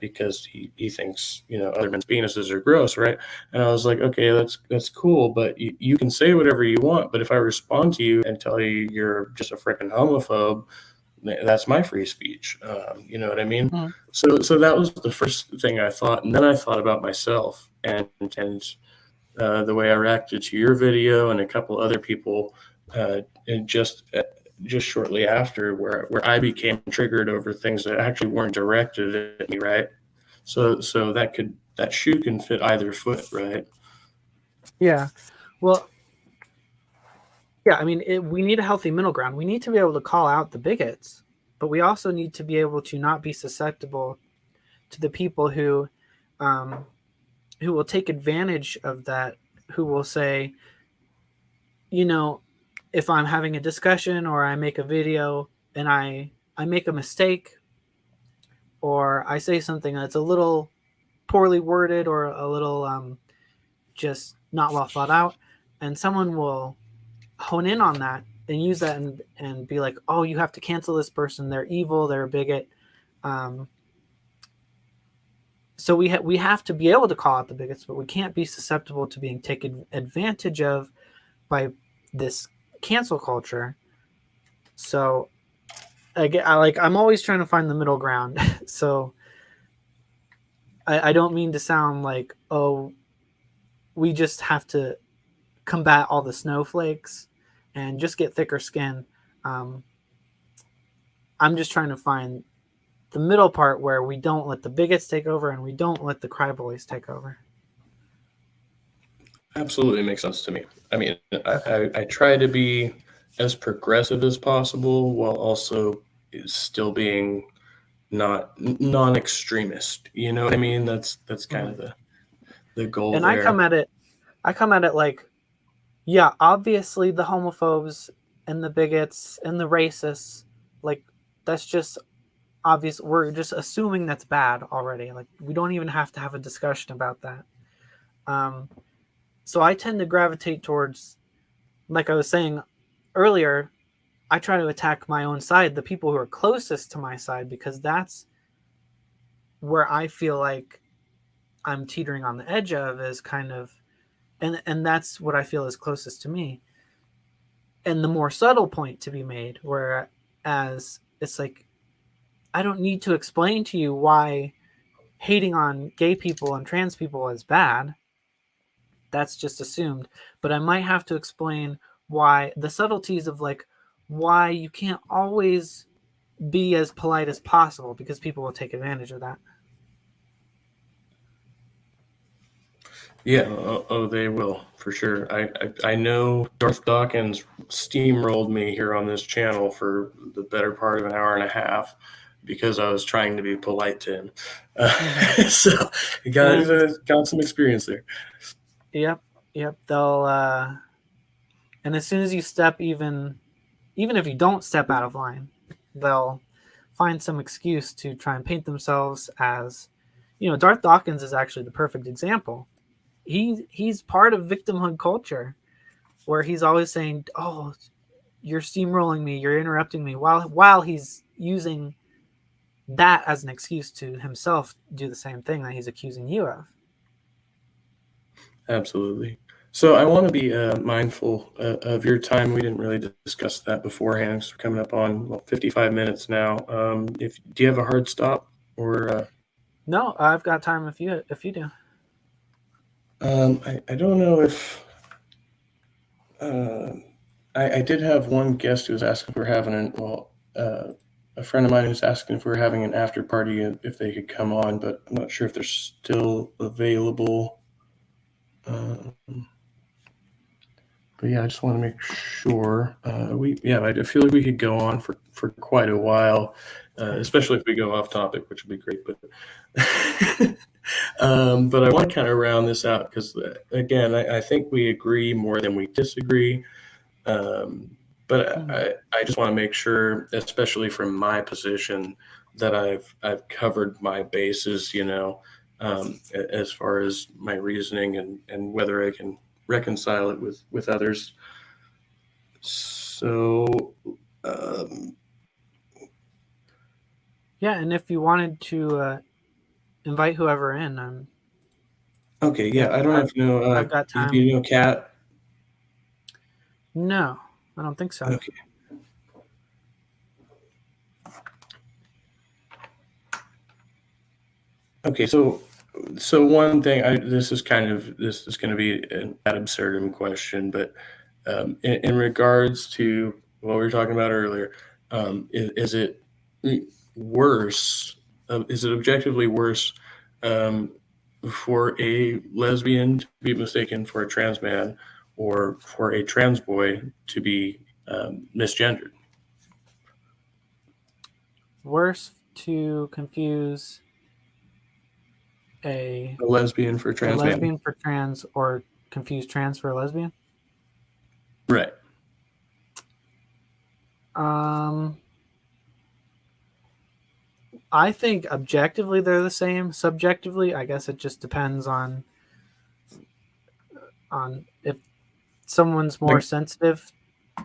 S1: Because he thinks other men's penises are gross, right? And I was like, okay, that's cool, but you can say whatever you want. But if I respond to you and tell you you're just a freaking homophobe, that's my free speech. You know what I mean?
S2: Mm-hmm.
S1: So that was the first thing I thought, and then I thought about myself and the way I reacted to your video and a couple other people, and just shortly after, where I became triggered over things that actually weren't directed at me, right? So that shoe can fit either foot, right?
S2: Yeah. Well, Yeah, I mean, we need a healthy middle ground. We need to be able to call out the bigots, but we also need to be able to not be susceptible to the people um, who will take advantage of that, who will say, you know, if I'm having a discussion or I make a video and I make a mistake or I say something that's a little poorly worded or a little just not well thought out, and someone will hone in on that and use that and be like, oh, you have to cancel this person. They're evil. They're a bigot. Um, so we have to be able to call out the bigots, but we can't be susceptible to being taken advantage of by this cancel culture. So again, I'm always trying to find the middle ground. So I don't mean to sound like, oh, we just have to combat all the snowflakes and just get thicker skin. Um, I'm just trying to find the middle part where we don't let the bigots take over and we don't let the cryboys take over.
S1: Absolutely makes sense to me. I mean,
S2: Okay.
S1: I try to be as progressive as possible while also still being not non-extremist. You know what I mean? That's kind
S2: Mm-hmm.
S1: of the goal
S2: And
S1: there.
S2: I come at it like, yeah, obviously the homophobes and the bigots and the racists, like that's just obvious. We're just assuming that's bad already. Like we don't even have to have a discussion about that. Um, so I tend to gravitate towards, like I was saying earlier, I try to attack my own side, the people who are closest to my side, because that's where I feel like I'm teetering on the edge of is kind of, and that's what I feel is closest to me. And the more subtle point to be made, whereas it's like I don't need to explain to you why hating on gay people and trans people is bad. That's just assumed. But I might have to explain why the subtleties of like why you can't always be as polite as possible because people will take advantage of that.
S1: Yeah, they will for sure. I know Darth Dawkins steamrolled me here on this channel for the better part of an hour and a half because I was trying to be polite to him.
S2: Mm-hmm.
S1: So you
S2: And
S1: got some experience there.
S2: yep, yep, they'll and as soon as you step even if you don't step out of line, they'll find some excuse to try and paint themselves as, Darth Dawkins is actually the perfect example. He's part of victimhood culture where he's always saying, "Oh, you're steamrolling me, you're interrupting me," while he's using that as an excuse to himself do the same thing that he's accusing you of.
S1: Absolutely. So I want to be mindful of your time. We didn't really discuss that beforehand. So we're coming up on 55 minutes now. If do you have a hard stop or
S2: No, I've got time if you do.
S1: I don't know if uh, I did have one guest who was asking if we're having a friend of mine who's asking if we're having an after party if they could come on, but I'm not sure if they're still available. Um, but yeah, I just want to make sure. I feel like we could go on for quite a while, especially if we go off topic, which would be great. But I want to kind of round this out because again, I think we agree more than we disagree. Um, but
S2: Mhm.
S1: I just want to make sure, especially from my position, that I've covered my bases, as far as my reasoning and whether I can reconcile it with others. So, um,
S2: Yeah, and if you wanted to invite whoever in,
S1: okay, yeah,
S2: yeah,
S1: I don't have to know.
S2: I've got
S1: Do
S2: time.
S1: you know Kat?
S2: No, I don't think so.
S1: Okay, okay. So one thing, this is going to be an ad absurdum question, but in regards to what we were talking about earlier, is it worse? Is it objectively worse um, for a lesbian to be mistaken for a trans man, or for a trans boy to be misgendered?
S2: Worse to confuse
S1: A lesbian for a
S2: a
S1: trans man.
S2: lesbian for trans, or confuse trans for a lesbian?
S1: Right.
S2: I think objectively they're the same. Subjectively, I guess it just depends on if someone's more
S1: Like,
S2: sensitive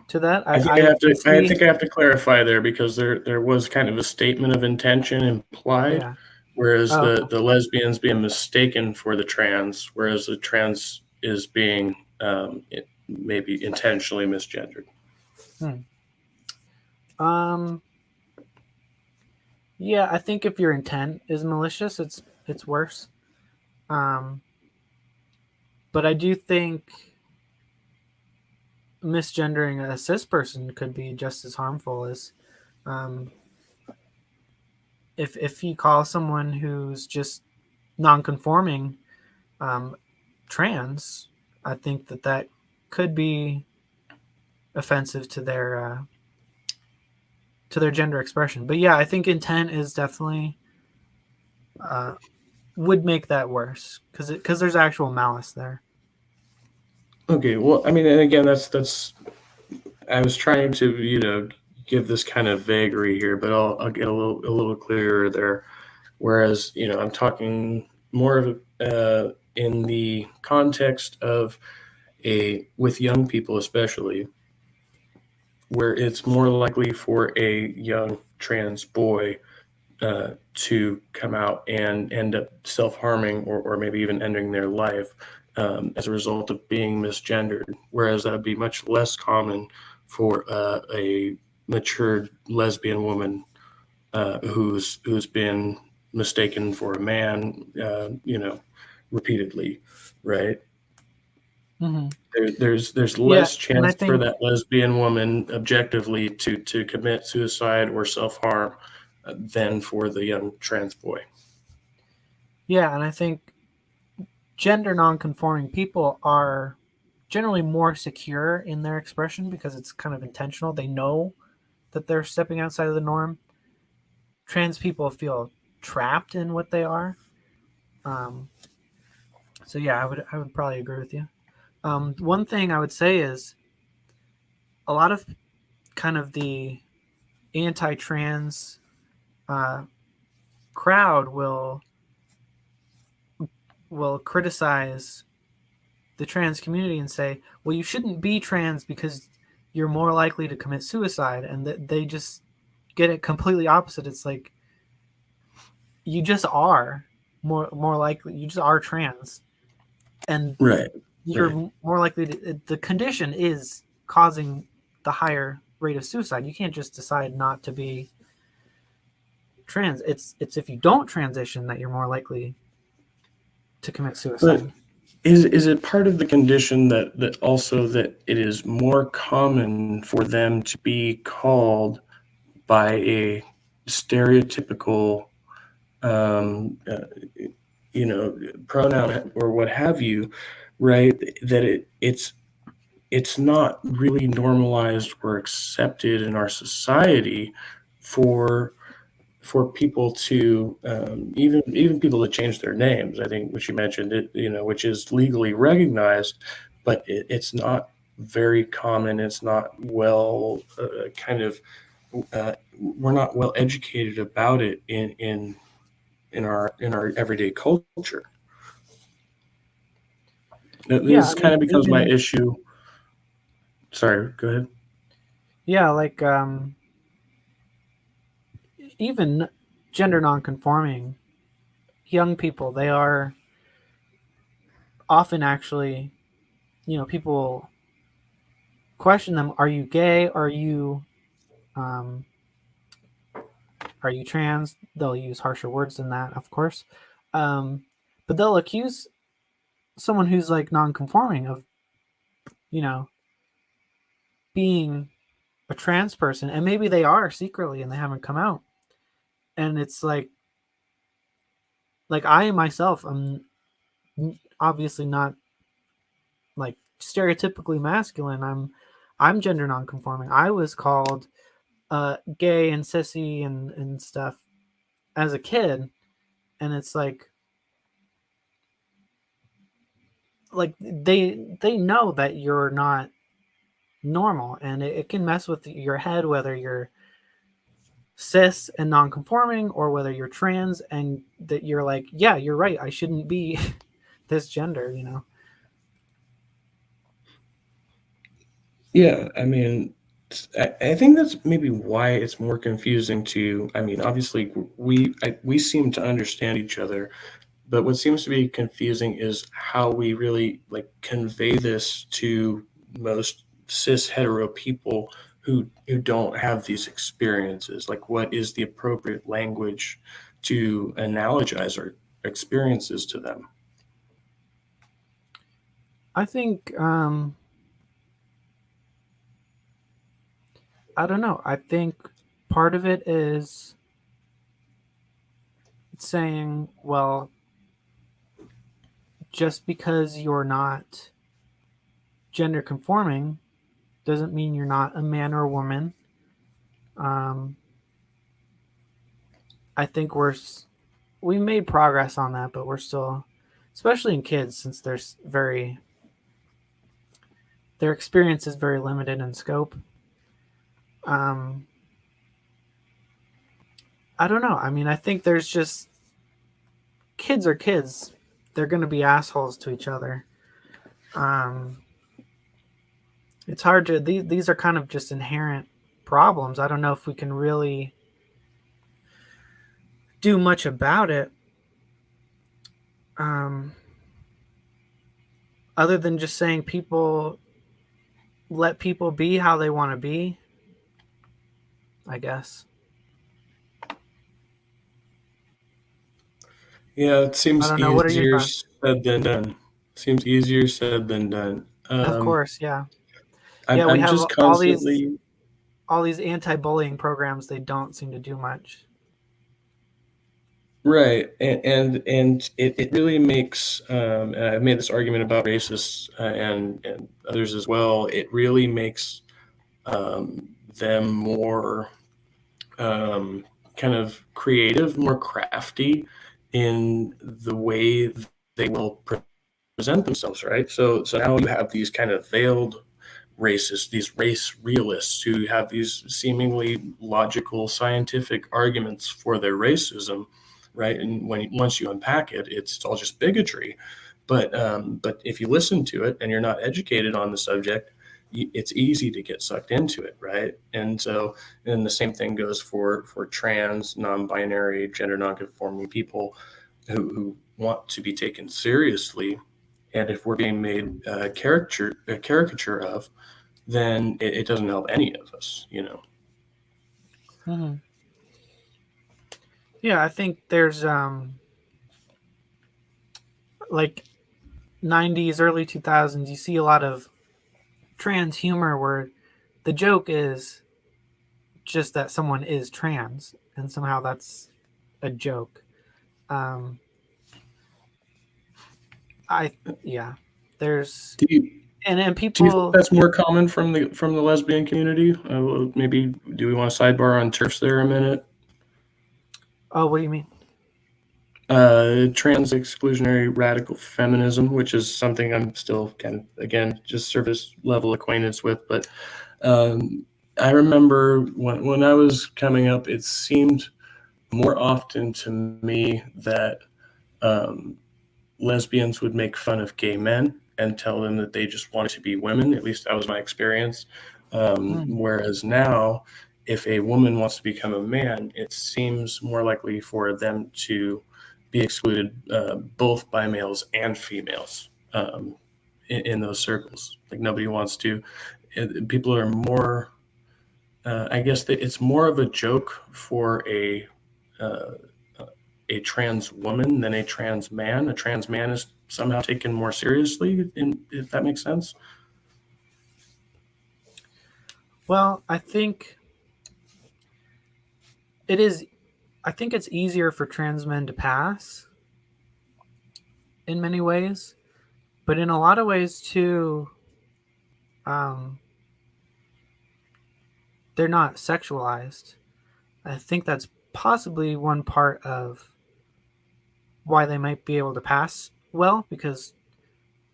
S2: to that.
S1: I think I
S2: I
S1: have
S2: can
S1: to. I
S2: see.
S1: think I have to clarify there because there was kind of a statement of intention implied,
S2: Yeah.
S1: whereas
S2: Oh,
S1: the lesbians being mistaken for the trans, whereas the trans is being maybe intentionally misgendered.
S2: hmm. Um. Yeah, I think if your intent is malicious, it's worse. Um. But I do think misgendering a cis person could be just as harmful as, um, if you call someone who's just non-conforming, um, trans. I think that could be offensive to their gender expression. But yeah, I think intent is definitely, uh, would make that worse because there's actual malice there.
S1: Okay. Well, I mean, and again, that's. I was trying to give this kind of vagary here, but I'll get a little clearer there. Whereas I'm talking more of in the context of a with young people especially, where it's more likely for a young trans boy to come out and end up self-harming or maybe even ending their life as a result of being misgendered, whereas that would be much less common for a matured lesbian woman who's been mistaken for a man, repeatedly, right?
S2: Mm-hmm.
S1: There's
S2: Yeah,
S1: less
S2: and I
S1: chance for
S2: think
S1: that lesbian woman objectively to commit suicide or self harm than for the young trans boy.
S2: yeah, and I think gender non-conforming people are generally more secure in their expression because it's kind of intentional. They know that they're stepping outside of the norm. Trans people feel trapped in what they are. Um, so yeah, I would probably agree with you. One thing I would say is a lot of kind of the anti-trans, uh, crowd will criticize the trans community and say, well, you shouldn't be trans because you're more likely to commit suicide, and they just get it completely opposite. It's like you just are more likely, you just are trans, and
S1: Right, right.
S2: you're more likely to, the condition is causing the higher rate of suicide. You can't just decide not to be trans. It's if you don't transition that you're more likely to commit
S1: But
S2: suicide.
S1: is it part of the condition that also that it is more common for them to be called by a stereotypical um, uh, pronoun or what have you, right? That it's not really normalized or accepted in our society for people to even people to change their names. I think, which you mentioned, which is legally recognized, but it's not very common. It's not well kind of we're not well educated about it in our everyday culture.
S2: Yeah, I
S1: This kind
S2: mean,
S1: of becomes my
S2: even,
S1: issue. Sorry, go ahead.
S2: yeah, like, even gender nonconforming young people, they are often actually, people question them: Are you gay? Um, are you trans? They'll use harsher words than that, of course, but they'll accuse someone who's like nonconforming of, you know, being a trans person, and maybe they are secretly and they haven't come out. And it's like I myself am obviously not like stereotypically masculine. I'm gender nonconforming. I was called gay and sissy and stuff as a kid, and it's like they know that you're not normal, and it can mess with your head whether you're cis and nonconforming or whether you're trans and that you're like, yeah, you're right, I shouldn't be this gender, you know.
S1: Yeah, I mean, I think that's maybe why it's more confusing to. I mean, obviously, we seem to understand each other, but what seems to be confusing is how we really like convey this to most cis hetero people who don't have these experiences. Like, what is the appropriate language to analogize our experiences to them?
S2: I think I don't know. I think part of it is saying, well, just because you're not gender conforming doesn't mean you're not a man or a woman. Um, I think we made progress on that, but we're still, especially in kids, since their experience is very limited in scope. Um, I don't know. I mean, I think there's just kids are kids. They're going to be assholes to each other. Um, it's hard to these are kind of just inherent problems. I don't know if we can really do much about it. Um, Other than just saying people let people be how they want to be, I guess.
S1: Yeah, it
S2: I
S1: seems
S2: don't know. What are your
S1: easier
S2: thoughts?
S1: said than done. Seems easier said than done.
S2: Of course, yeah.
S1: I'm,
S2: Yeah, we
S1: I'm
S2: have
S1: just constantly
S2: all these anti-bullying programs. They don't seem to do much.
S1: right, and it really makes. And I've made this argument about racists and others as well. It really makes them more kind of creative, more crafty in the way they will present themselves. Right. So now you have these kind of veiled racists, these race realists who have these seemingly logical scientific arguments for their racism, right? And once you unpack it, it's all just bigotry. But if you listen to it and you're not educated on the subject, it's easy to get sucked into it, right? And the same thing goes for trans, non-binary, gender non-conforming people who want to be taken seriously. And if we're being made a caricature of, then it doesn't help any of us, you know.
S2: Mm-hmm. Yeah, I think there's like 90s, early 2000s. You see a lot of trans humor where the joke is just that someone is trans, and somehow that's a joke. Um, I yeah, there's
S1: Do you
S2: and
S1: do you think
S2: people.
S1: that's more common from the lesbian community? Well, maybe do we want to sidebar on TERFs there a minute?
S2: Oh, what do you mean?
S1: Trans exclusionary radical feminism, which is something I'm still kind of again just surface level acquaintance with, but um, I remember when I was coming up, it seemed more often to me that um, lesbians would make fun of gay men and tell them that they just wanted to be women. At least that was my experience.
S2: Mm.
S1: Whereas now, if a woman wants to become a man, it seems more likely for them to be excluded both by males and females in those circles. Like nobody wants to. People are more. I guess that it's more of a joke for uh, a trans woman than a trans man. A trans man is somehow taken more seriously, if that makes sense.
S2: Well, I think it is. I think it's easier for trans men to pass in many ways, but in a lot of ways too. um, they're not sexualized. I think that's possibly one part of why they might be able to pass well, because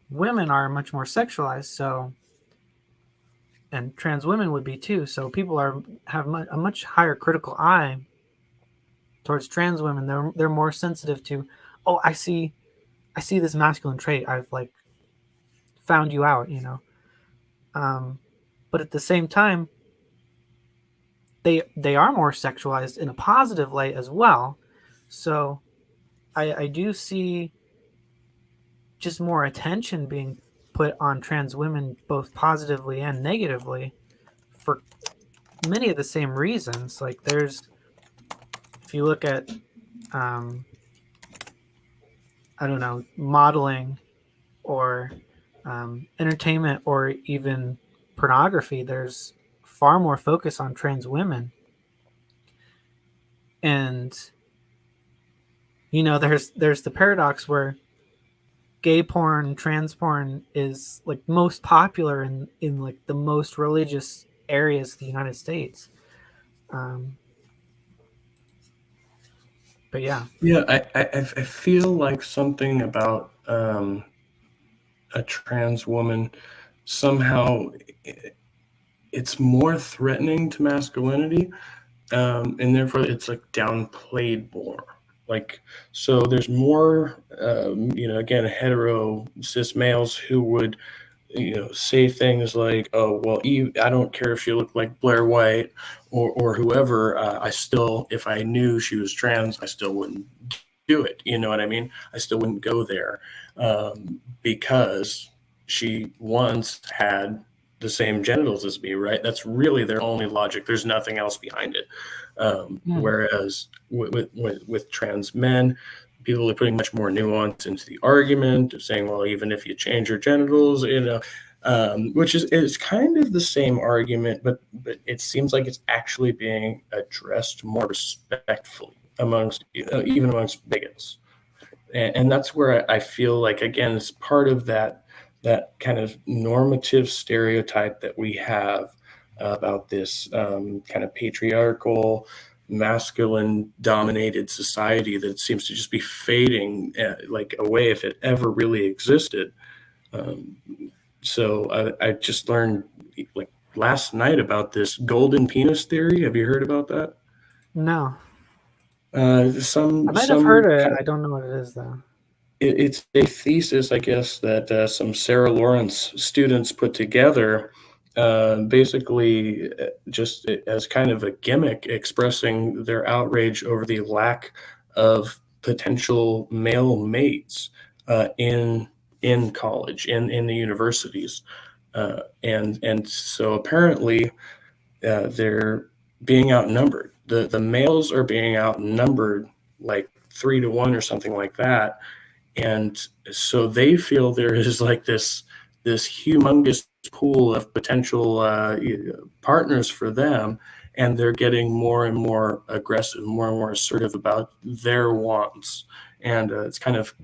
S2: women are much more sexualized. So, and trans women would be too. So people have a much higher critical eye towards trans women. They're more sensitive to, oh, I see this masculine trait. I've like found you out, you know. Um, but at the same time, they are more sexualized in a positive light as well. So I do see just more attention being put on trans women, both positively and negatively, for many of the same reasons. Like there's, if you look at, um, I don't know, modeling or entertainment or even pornography, there's far more focus on trans women. And you know, there's the paradox where gay porn, trans porn is like most popular in like the most religious areas of the United States. Um, but yeah,
S1: Yeah, I feel like something about a trans woman somehow it's more threatening to masculinity, and therefore it's like downplayed more. Like, so there's more, again, hetero cis males who would, say things like, "Oh, well, I don't care if she looked like Blair White or whoever. I still, if I knew she was trans, I still wouldn't do it. You know what I mean? I still wouldn't go there because she once had the same genitals as me, right? That's really their only logic. There's nothing else behind it.
S2: mm.
S1: Whereas with trans men, people are putting much more nuance into the argument of saying, well, even if you change your genitals, which is kind of the same argument, but it seems like it's actually being addressed more respectfully amongst even amongst bigots, and that's where I feel like again it's part of that kind of normative stereotype that we have about this kind of patriarchal masculine dominated society that seems to just be fading like away if it ever really existed. um, so I just learned like last night about this golden penis theory. Have you heard about that?
S2: No, I might have
S1: Some
S2: heard it.
S1: kind
S2: I don't know what it is though.
S1: it's a thesis, I guess, that some Sarah Lawrence students put together, basically just as kind of a gimmick, expressing their outrage over the lack of potential male mates in college, in the universities, and so apparently they're being outnumbered. The males are being outnumbered like 3 to 1 or something like that, and so they feel there is like this humongous pool of potential partners for them, and they're getting more and more aggressive, more and more assertive about their wants, and it's kind of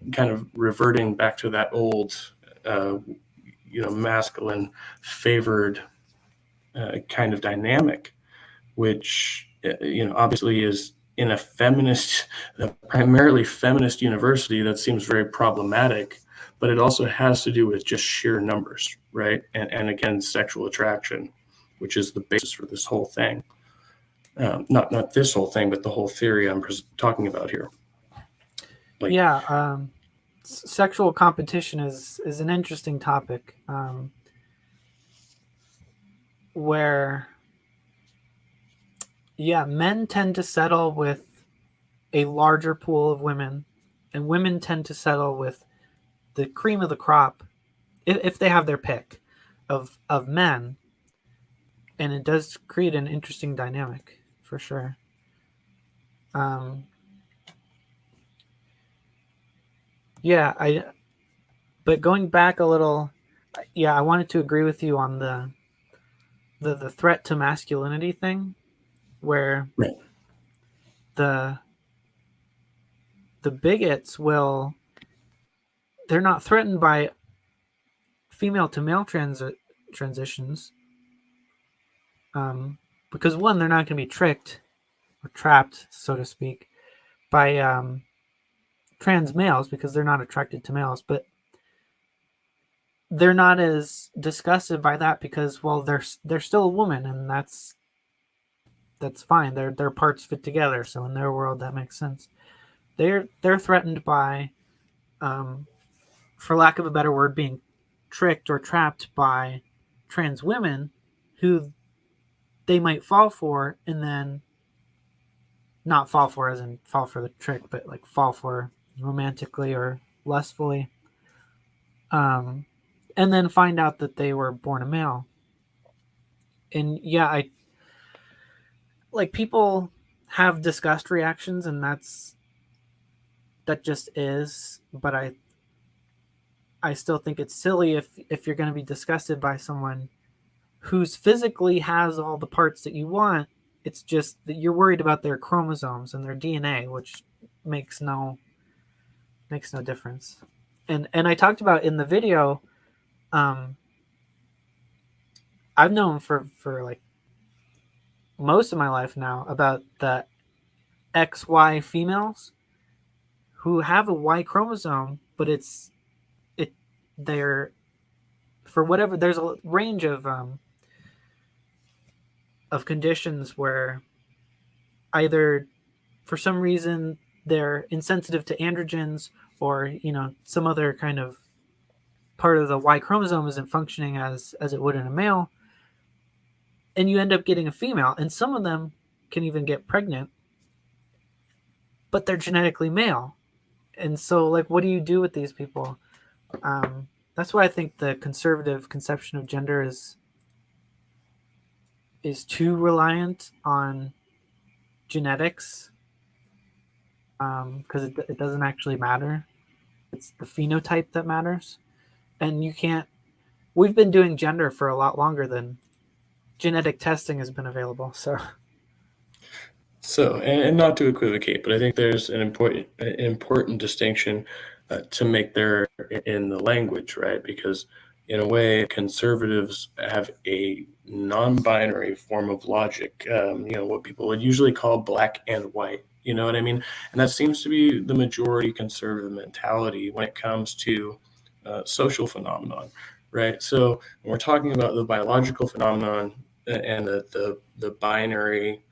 S1: reverting back to that old masculine favored kind of dynamic, which obviously is in a primarily feminist university. That seems very problematic, but it also has to do with just sheer numbers, right? And again, sexual attraction, which is the basis for this whole thing. Not this whole thing, but the whole theory I'm talking about here. Like,
S2: Yeah, sexual competition is an interesting topic, where yeah, men tend to settle with a larger pool of women, and women tend to settle with the cream of the crop if they have their pick of men, and it does create an interesting dynamic for sure. Um, yeah, I but going back a little, yeah, I wanted to agree with you on the threat to masculinity thing, where
S1: right.
S2: the the bigots they're not threatened by female to male transitions, because one, they're not going to be tricked or trapped, so to speak, by trans males because they're not attracted to males, but they're not as disgusted by that because, well, they're still a woman, and that's fine. Their parts fit together, so in their world that makes sense. They're threatened by, for lack of a better word, being tricked or trapped by trans women who they might fall for, and then not fall for as in fall for the trick, but like fall for romantically or lustfully, and then find out that they were born a male. And yeah, I like people have disgust reactions, and that just is. But I still think it's silly if you're going to be disgusted by someone who's physically has all the parts that you want. It's just that you're worried about their chromosomes and their DNA, which makes no difference. And I talked about in the video, um, I've known for like most of my life now about the XY females who have a Y chromosome, but they're, for whatever, there's a range of conditions where either for some reason they're insensitive to androgens, or some other kind of part of the Y chromosome isn't functioning as it would in a male, and you end up getting a female. And some of them can even get pregnant, but they're genetically male. And so, like, what do you do with these people? That's why I think the conservative conception of gender is too reliant on genetics, because it doesn't actually matter. It's the phenotype that matters. And you can't, we've been doing gender for a lot longer than genetic testing has been available.
S1: So, and not to equivocate, but I think there's an important distinction to make there in the language, right? Because in a way, conservatives have a non-binary form of logic, what people would usually call black and white. You know what I mean? And that seems to be the majority conservative mentality when it comes to social phenomenon, right? So when we're talking about the biological phenomenon and the binary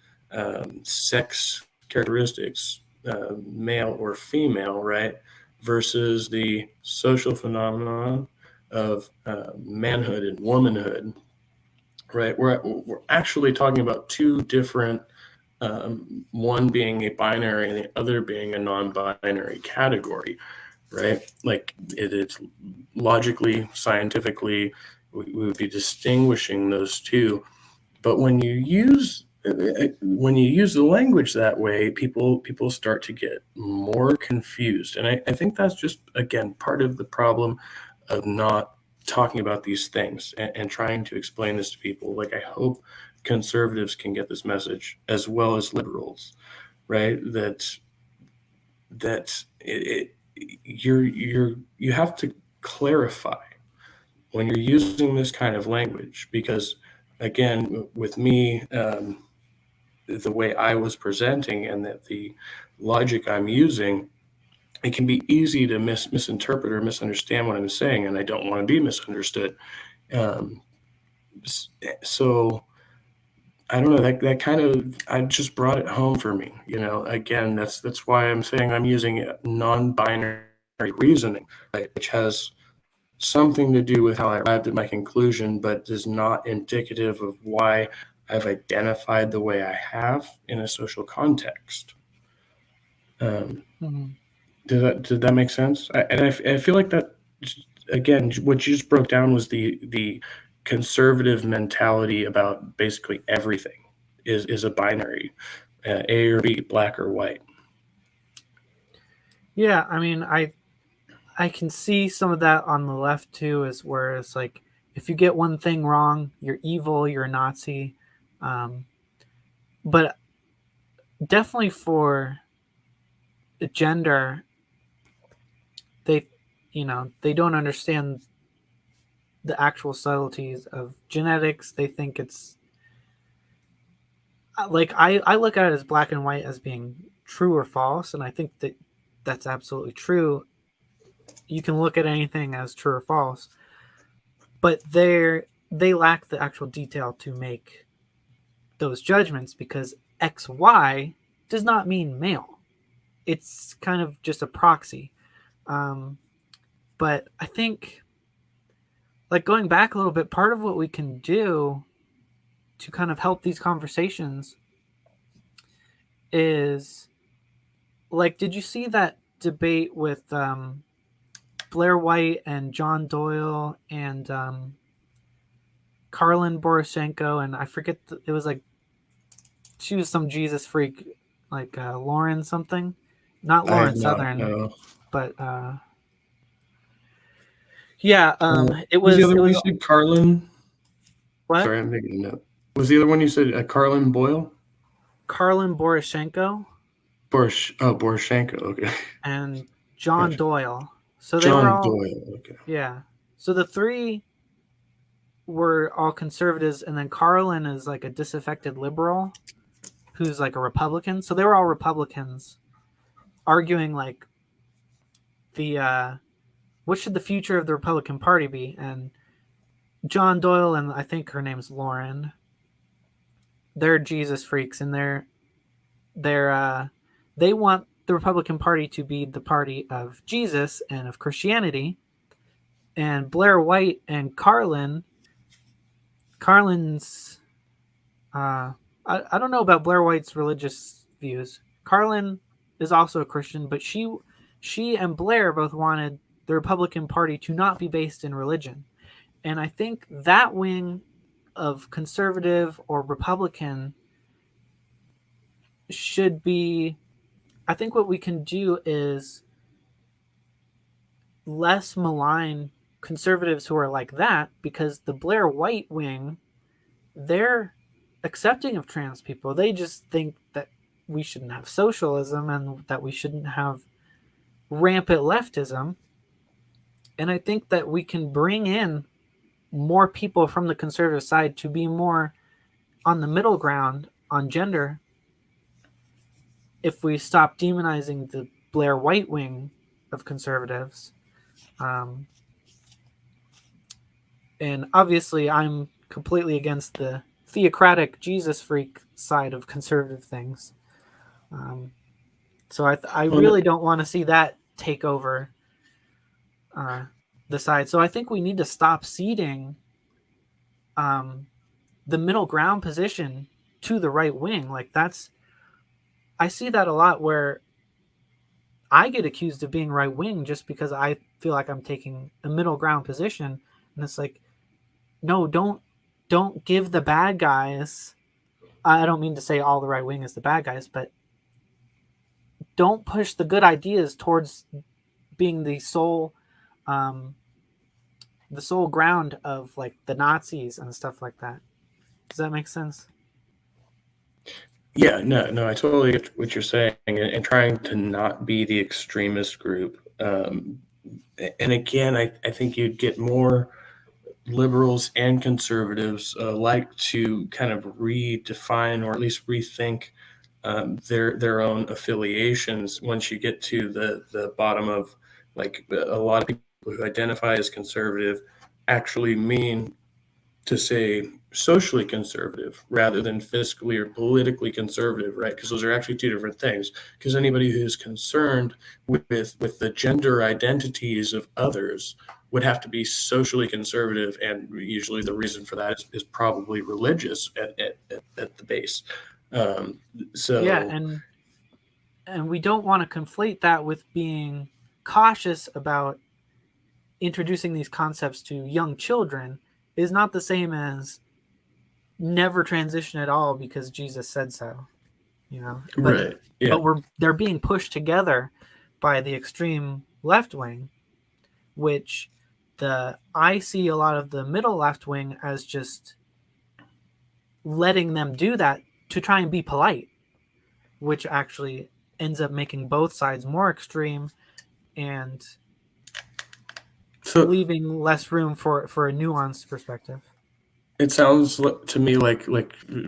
S1: sex characteristics, male or female, right, versus the social phenomenon of manhood and womanhood, right? We're actually talking about two different, one being a binary and the other being a non-binary category, right? Like it's logically, scientifically, we would be distinguishing those two. But when you use the language that way, people start to get more confused. And I think that's just, again, part of the problem of not talking about these things and trying to explain this to people. Like, I hope conservatives can get this message as well as liberals, right? You have to clarify when you're using this kind of language, because again, with me, the way I was presenting and that the logic I'm using, it can be easy to misinterpret or misunderstand what I'm saying, and I don't want to be misunderstood. Um, so I don't know, that kind of, I just brought it home for me. Again, that's why I'm saying I'm using non-binary reasoning, right, which has something to do with how I arrived at my conclusion, but is not indicative of why I've identified the way I have in a social context.
S2: Mhm.
S1: Did that make sense? I feel like that, again, what you just broke down was the conservative mentality about basically everything is a binary, A or B, black or white.
S2: Yeah, I mean, I can see some of that on the left too, is where it's like, if you get one thing wrong, you're evil, you're a Nazi. But definitely for gender, they they don't understand the actual subtleties of genetics. They think it's like I look at it as black and white as being true or false, and I think that that's absolutely true. You can look at anything as true or false, but they lack the actual detail to make those judgments because XY does not mean male. It's kind of just a proxy. But I think, like, going back a little bit, part of what we can do to kind of help these conversations is, like, did you see that debate with Blair White and John Doyle and Karlin Boroshenko, and I forget, it was like, she was some Jesus freak, like Lauren something. Not
S1: I
S2: Lauren
S1: have not.
S2: Southern,
S1: No.
S2: but yeah, it
S1: Who's the other
S2: it
S1: one you
S2: was
S1: said? Carlin.
S2: what?
S1: Sorry, I'm making a note. Was the other one you said Carlin Boyle?
S2: Karlin Boroshenko
S1: Boroshenko. Okay,
S2: and John
S1: gotcha.
S2: Doyle. So they were
S1: John
S2: all,
S1: Doyle. Okay.
S2: yeah. So the three were all conservatives, and then Carlin is like a disaffected liberal who's like a Republican. So they were all Republicans arguing like the what should the future of the Republican Party be? And John Doyle and I think her name's Lauren, they're Jesus freaks, and they want the Republican Party to be the party of Jesus and of Christianity. And Blair White and Carlin's I don't know about Blair White's religious views. Carlin is also a Christian, but she and Blair both wanted the Republican Party to not be based in religion. And I think that wing of conservative or Republican should be, I think what we can do is less malign conservatives who are like that, because the Blair White wing, they're accepting of trans people. They just think that we shouldn't have socialism and that we shouldn't have rampant leftism. And I think that we can bring in more people from the conservative side to be more on the middle ground on gender if we stop demonizing the Blair White wing of conservatives. And obviously, I'm completely against the theocratic Jesus freak side of conservative things. So I really don't want to see that take over the side. So I think we need to stop ceding the middle ground position to the right wing. Like I see that a lot where I get accused of being right wing just because I feel like I'm taking a middle ground position, and it's like, no, don't give the bad guys. I don't mean to say all the right wing is the bad guys, but don't push the good ideas towards being the sole ground of like the Nazis and stuff like that. Does that make sense?
S1: Yeah, no, I totally get what you're saying, and trying to not be the extremist group. And again, I think you'd get more liberals and conservatives like to kind of redefine or at least rethink their own affiliations once you get to the bottom of, like, a lot of people who identify as conservative actually mean to say socially conservative rather than fiscally or politically conservative, right? Because those are actually two different things. Because anybody who's concerned with the gender identities of others would have to be socially conservative, and usually the reason for that is probably religious at the base. So
S2: Yeah, and we don't want to conflate that with being cautious about introducing these concepts to young children. Is not the same as never transition at all because Jesus said so, you know.
S1: right, yeah,
S2: But they're being pushed together by the extreme left wing, which I see a lot of the middle left wing as just letting them do that to try and be polite, which actually ends up making both sides more extreme and
S1: So
S2: leaving less room for a nuanced perspective.
S1: it sounds to me like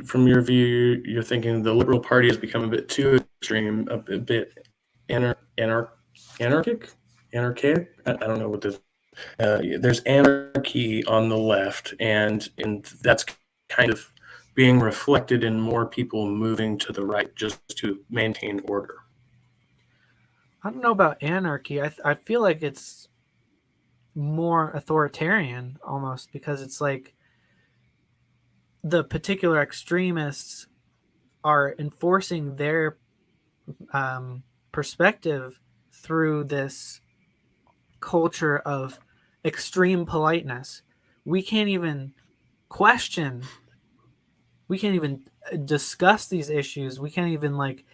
S1: from your view, you're thinking the Liberal Party has become a bit too extreme, a bit anarchic, anarchic. I don't know what the there's anarchy on the left, and that's kind of being reflected in more people moving to the right just to maintain order.
S2: I don't know about anarchy. I feel like it's more authoritarian almost, because it's like the particular extremists are enforcing their perspective through this culture of extreme politeness. We can't even question, we can't even discuss these issues. We can't even like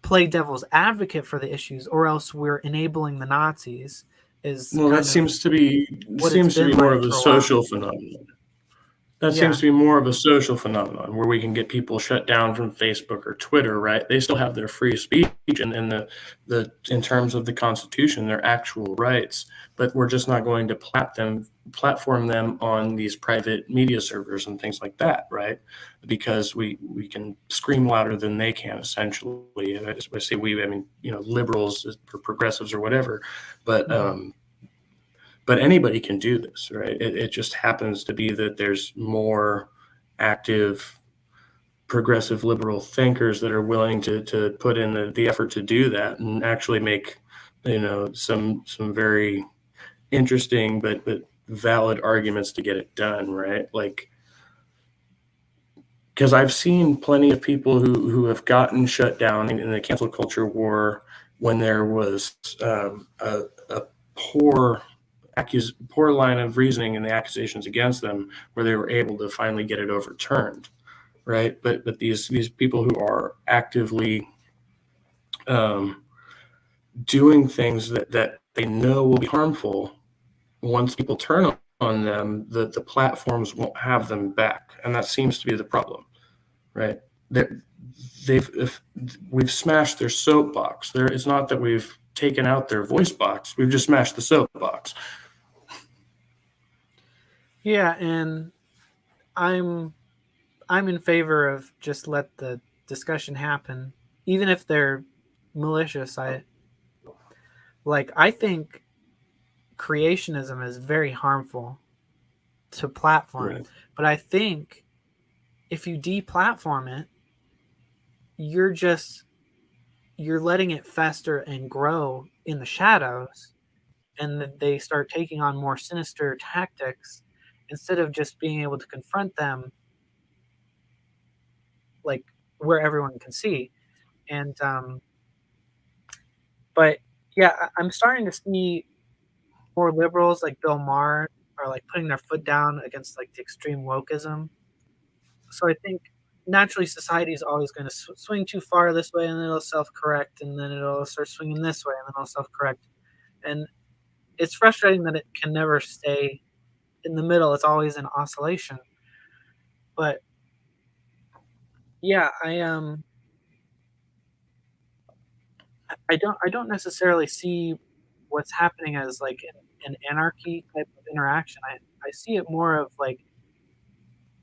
S2: play devil's advocate for the issues, or else we're enabling the Nazis, is
S1: Well, that
S2: kind of
S1: seems to be
S2: what it's been
S1: more
S2: like
S1: of a
S2: for a while.
S1: social phenomenon. That seems
S2: Yeah.
S1: to be more of a social phenomenon where we can get people shut down from Facebook or Twitter, right? They still have their free speech and the in terms of the Constitution, their actual rights, but we're just not going to platform them on these private media servers and things like that, right? Because we can scream louder than they can, essentially. I say we, I mean, liberals or progressives or whatever, but
S2: Mhm.
S1: but anybody can do this, right? It just happens to be that there's more active progressive liberal thinkers that are willing to put in the effort to do that and actually make some very interesting but valid arguments to get it done, right? Like, because I've seen plenty of people who have gotten shut down in the cancel culture war when there was a poor poor line of reasoning in the accusations against them, where they were able to finally get it overturned, right? But these people who are actively um, doing things that they know will be harmful, once people turn on them, the platforms won't have them back, and that seems to be the problem, right? They're, we've smashed their soapbox. It's not that we've taken out their voice box; we've just smashed the soapbox.
S2: Yeah, and I'm I'm in favor of just let the discussion happen, even if they're malicious. I think creationism is very harmful to platform,
S1: Right.
S2: but I think if you deplatform it, you're just you're letting it fester and grow in the shadows, and they start taking on more sinister tactics instead of just being able to confront them like where everyone can see. And but yeah, I'm starting to see more liberals like Bill Maher are like putting their foot down against like the extreme wokeism. So I think naturally society is always going to swing too far this way, and then it'll self-correct, and then it'll start swinging this way, and then it'll self-correct. And it's frustrating that it can never stay in the middle. It's always in oscillation. But yeah, I don't necessarily see what's happening as like an anarchy type of interaction. I see it more of like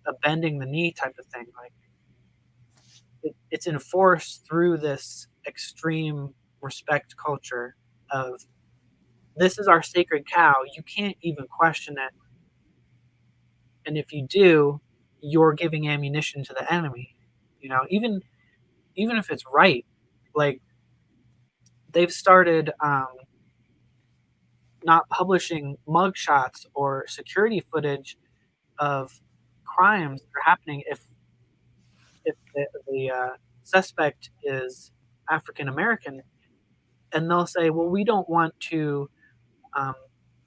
S2: a bending the knee type of thing. Like it's enforced through this extreme respect culture of this is our sacred cow. You can't even question it, and if you do, you're giving ammunition to the enemy. Even if it's right, like they've started not publishing mugshots or security footage of crimes that are happening if the suspect is African American, and they'll say, "Well, we don't want to um,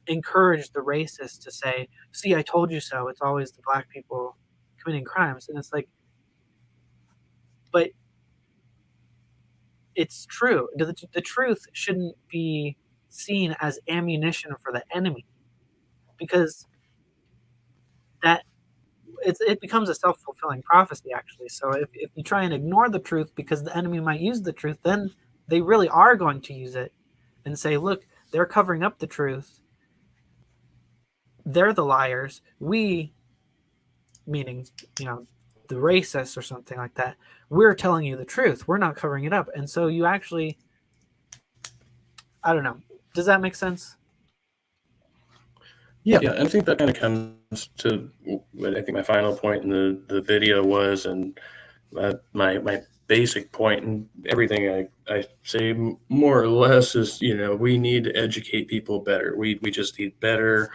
S2: encourage the racist to say, see, I told you so. It's always the black people committing crimes," and it's like, but it's true. The truth shouldn't be seen as ammunition for the enemy, because that it becomes a self-fulfilling prophecy actually. So if you try and ignore the truth because the enemy might use the truth, then they really are going to use it and say, look, they're covering up the truth, they're the liars. We, meaning, the racists or something like that, we're telling you the truth. We're not covering it up. And so you actually, I don't know. Does that make sense?
S1: Yeah, and I think that kind of comes to what I think my final point in the video was, and my basic point and everything I say more or less is, we need to educate people better. We just need better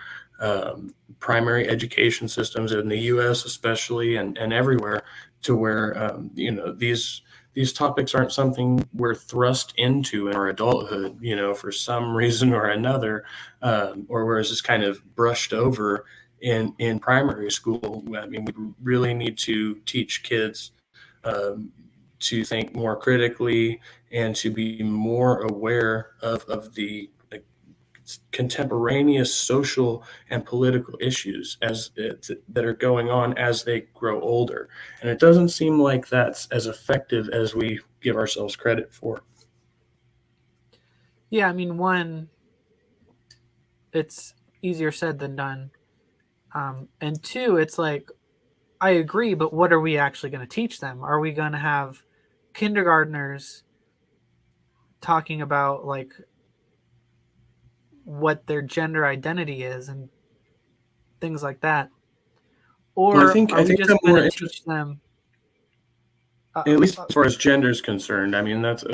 S1: primary education systems in the U.S. especially, and everywhere, to where these topics aren't something we're thrust into in our adulthood, for some reason or another, or where it's just kind of brushed over in primary school. I mean, we really need to teach kids to think more critically and to be more aware of the contemporaneous social and political issues that are going on as they grow older. And it doesn't seem like that's as effective as we give ourselves credit for.
S2: Yeah, I mean, one, it's easier said than done. And two, it's like, I agree, but what are we actually going to teach them? Are we going to have kindergartners talking about like what their gender identity is and things like that?
S1: Well, I
S2: Or
S1: think
S2: are
S1: I
S2: we
S1: think
S2: just
S1: I'm
S2: going
S1: more
S2: to
S1: interested,
S2: teach them?
S1: at least as far as gender is concerned. I mean, that's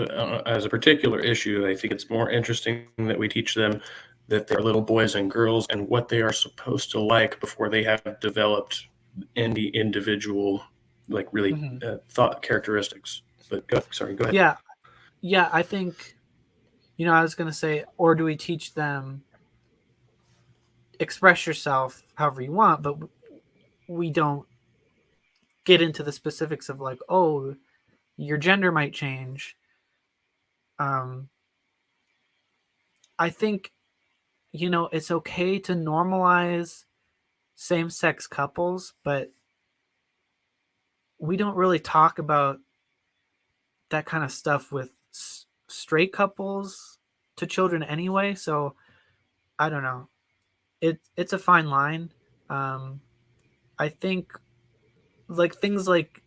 S1: as a particular issue. I think it's more interesting that we teach them that they're little boys and girls and what they are supposed to like before they have developed any individual, like really
S2: Mhm.
S1: thought characteristics. But sorry, go ahead.
S2: Yeah, yeah, I think, I was going to say, or do we teach them express yourself however you want, but we don't get into the specifics of like, oh, your gender might change. Um, I think, it's okay to normalize same sex couples, but we don't really talk about that kind of stuff with straight couples to children anyway. So I don't know. It's a fine line. Um, I think like things like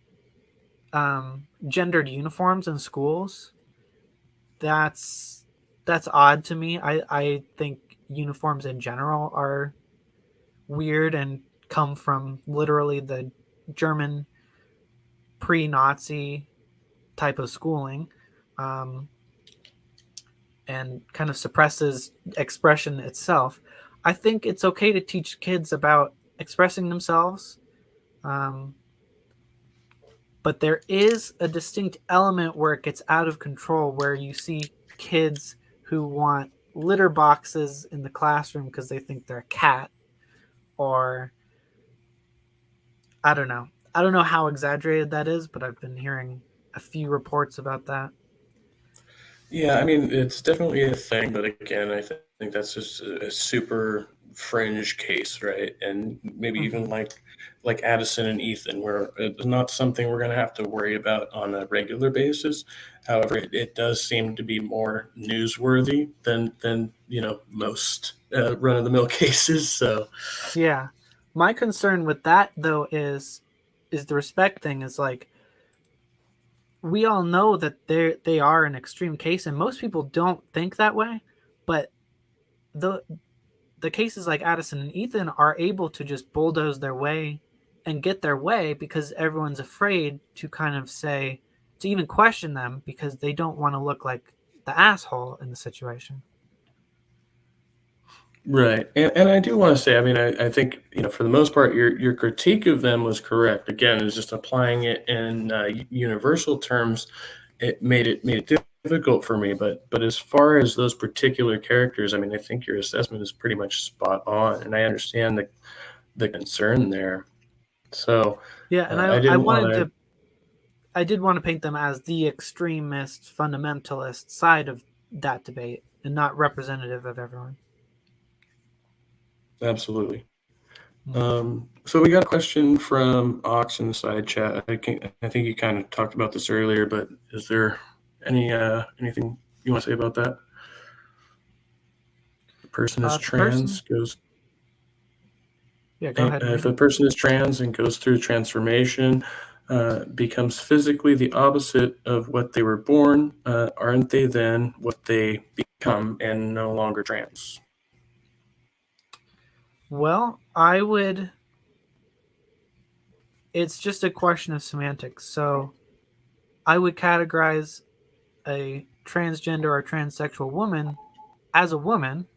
S2: gendered uniforms in schools. That's odd to me. I think uniforms in general are weird and come from literally the German pre-Nazi type of schooling, um, and kind of suppresses expression itself. I think it's okay to teach kids about expressing themselves, um, but there is a distinct element where it gets out of control, where you see kids who want litter boxes in the classroom because they think they're a cat, or I don't know. I don't know how exaggerated that is, but I've been hearing a few reports about that.
S1: Yeah, I mean, it's definitely a thing, but again, I think that's just a super fringe case, right? And maybe even
S2: Hmm.
S1: like Addison and Ethan, where it's not something we're going to have to worry about on a regular basis. However, it does seem to be more newsworthy than most run of the mill cases. So
S2: Yeah. My concern with that though is the respect thing is like we all know that they are an extreme case and most people don't think that way, but the the cases like Addison and Ethan are able to just bulldoze their way and get their way because everyone's afraid to kind of say to even question them because they don't want to look like the asshole in the situation.
S1: right, and I do want to say, I mean, I think for the most part, your critique of them was correct. Again, is just applying it in universal terms. It made it difficult for me. But as far as those particular characters, I mean, I think your assessment is pretty much spot on, and I understand the concern there. So
S2: Yeah, and
S1: I
S2: I
S1: didn't want
S2: wanted
S1: to.
S2: to I did want to paint them as the extremist fundamentalist side of that debate and not representative of everyone.
S1: Absolutely.
S2: Mm.
S1: So we got a question from Ox in the side chat. I think you kind of talked about this earlier, but is there anything you want to say about that? The person is
S2: The person
S1: trans. Goes.
S2: Yeah, go ahead and read
S1: If a
S2: it.
S1: person is trans and goes through transformation, becomes physically the opposite of what they were born, aren't they then what they become and no longer trans?
S2: Well, it's just a question of semantics. So I would categorize a transgender or transsexual woman as a woman.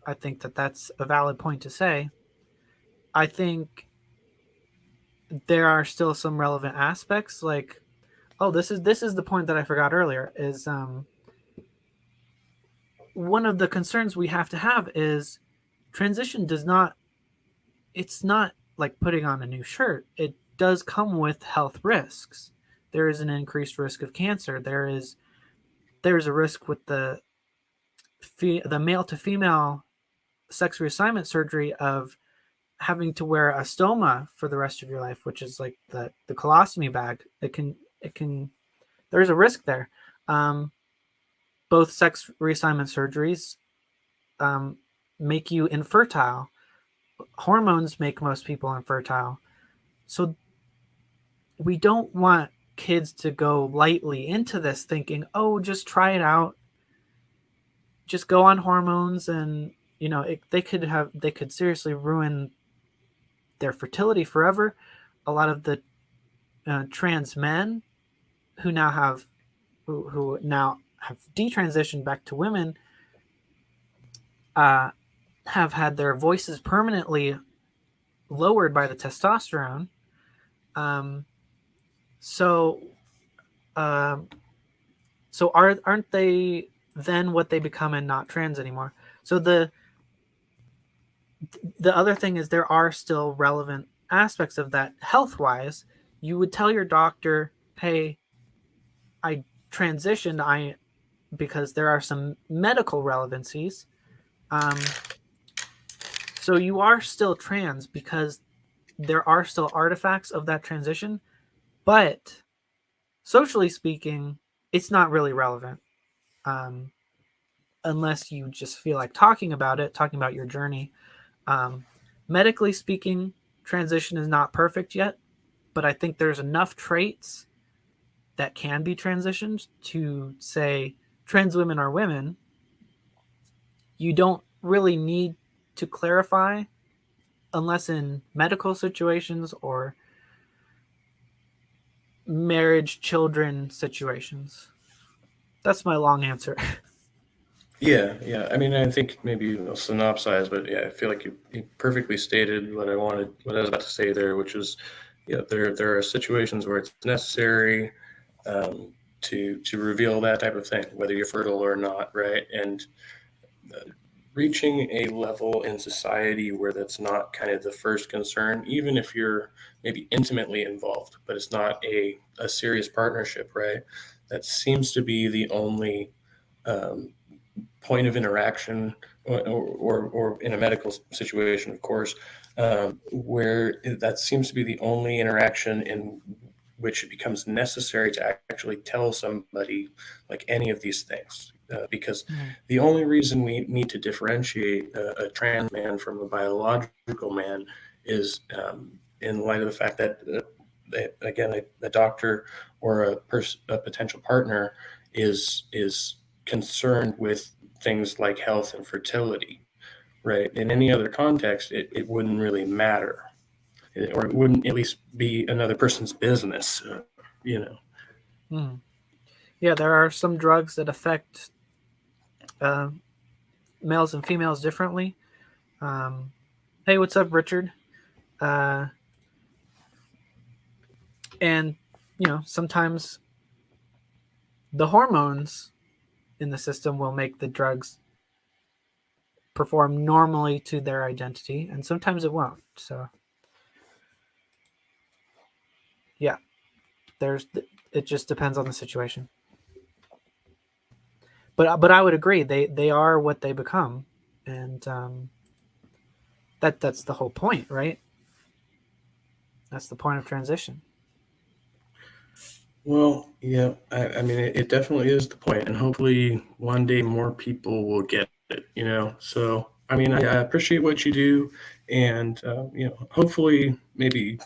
S2: I think that that's a valid point to say. I think there are still some relevant aspects, like, oh, this is the point that I forgot earlier, is one of the concerns we have is transition does not, it's not like putting on a new shirt. It does come with health risks. There is an increased risk of cancer. There's a risk with the male to female sex reassignment surgery of having to wear a stoma for the rest of your life, which is like the colostomy bag. It can there's a risk there. Um, Both sex reassignment surgeries um, make you infertile. Hormones make most people infertile. So we don't want kids to go lightly into this thinking, oh, just try it out, just go on hormones, and they could seriously ruin their fertility forever. A lot of the trans men who now have who now have detransitioned back to women uh, have had their voices permanently lowered by the testosterone. Um, so, um, so aren't they then what they become and not trans anymore? So the other thing is there are still relevant aspects of that health wise. You would tell your doctor, "Hey, I transitioned. I because there are some medical relevancies. So you are still trans because there are still artifacts of that transition, but socially speaking, it's not really relevant um, unless you just feel like talking about it, talking about your journey. Um, Medically speaking, transition is not perfect yet, but I think there's enough traits that can be transitioned to say trans women are women. You don't really need to clarify unless in medical situations or marriage, children situations. That's my long answer.
S1: Yeah. I mean, I think maybe I'll synopsize, but yeah, I feel like you perfectly stated what I was about to say there, which is, yeah, there are situations where it's necessary to reveal that type of thing, whether you're fertile or not, right? And reaching a level in society where that's not kind of the first concern, even if you're maybe intimately involved, but it's not a serious partnership, right? That seems to be the only um, point of interaction, or in a medical situation, of course, where that seems to be the only interaction in which it becomes necessary to actually tell somebody like any of these things. Because
S2: Mm.
S1: the only reason we need to differentiate a trans man from a biological man is in light of the fact that, again, a doctor or a potential partner is concerned with things like health and fertility, right? In any other context, it wouldn't really matter, or it wouldn't at least be another person's business, you know.
S2: Mm. Yeah, there are some drugs that affect uh, males and females differently. Um, hey, what's up, Richard? Uh, and sometimes the hormones in the system will make the drugs perform normally to their identity, and sometimes it won't. So yeah, there's it just depends on the situation. But I would agree they are what they become, and that's the whole point, right? That's the point of transition.
S1: Well, yeah, I mean, it definitely is the point, and hopefully one day more people will get it, you know. So I mean, I appreciate what you do, and hopefully, maybe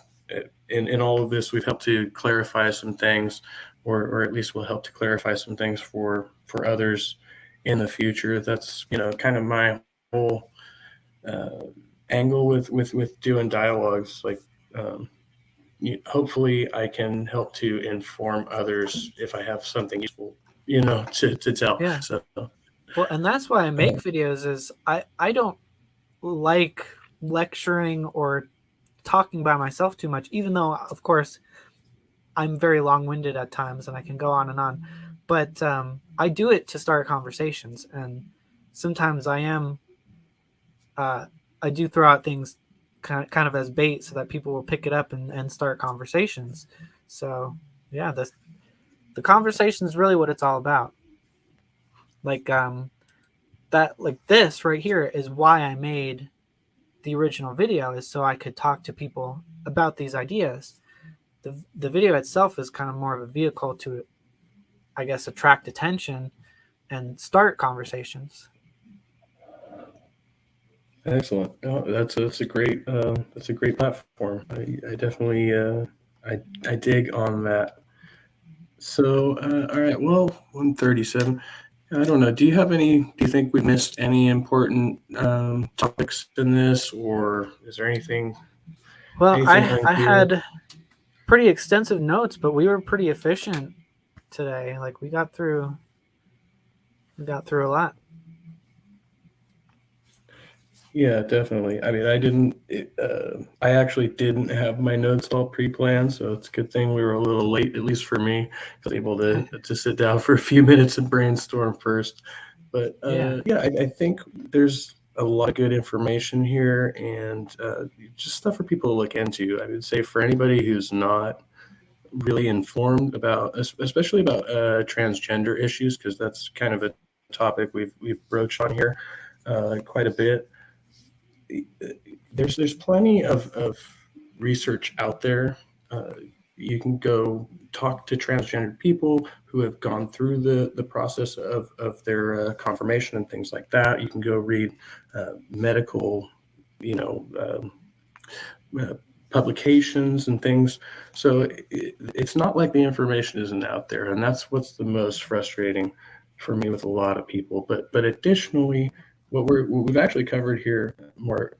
S1: in all of this, we've helped to clarify some things, or at least we'll help to clarify some things for others in the future. That's kind of my whole uh, angle with doing dialogues. Like, um, hopefully, I can help to inform others if I have something useful, to tell.
S2: Yeah.
S1: So.
S2: Well, and that's why I make videos. Is I don't like lecturing or talking by myself too much, even though, of course, I'm very long-winded at times and I can go on and on. But I do it to start conversations, and sometimes I do throw out things kind of as bait so that people will pick it up and start conversations. So yeah, the conversation is really what it's all about. Like that, like this right here is why I made the original video, is so I could talk to people about these ideas. The video itself is kind of more of a vehicle to, I guess, attract attention and start conversations.
S1: Excellent. Oh, that's a great platform. I definitely I dig on that. So all right, well, 137. I don't know. Do you have any? Do you think we missed any important topics in this, or is there
S2: Well,
S1: anything
S2: I
S1: unclear?
S2: had pretty extensive notes, but we were pretty efficient today. Like we got through a lot.
S1: Yeah, definitely. I mean, I actually didn't have my notes all pre-planned, so it's a good thing we were a little late, at least for me. I was able to sit down for a few minutes and brainstorm first. But
S2: Yeah.
S1: yeah, I think there's a lot of good information here, and just stuff for people to look into. I would say for anybody who's not really informed about, especially about transgender issues, because that's kind of a topic we've broached on here quite a bit. There's plenty of research out there. Uh, you can go talk to transgender people who have gone through the process of their confirmation and things like that. You can go read medical, you know, uh, publications and things. So it's not like the information isn't out there, and that's what's the most frustrating for me with a lot of people. But additionally, what we've actually covered here more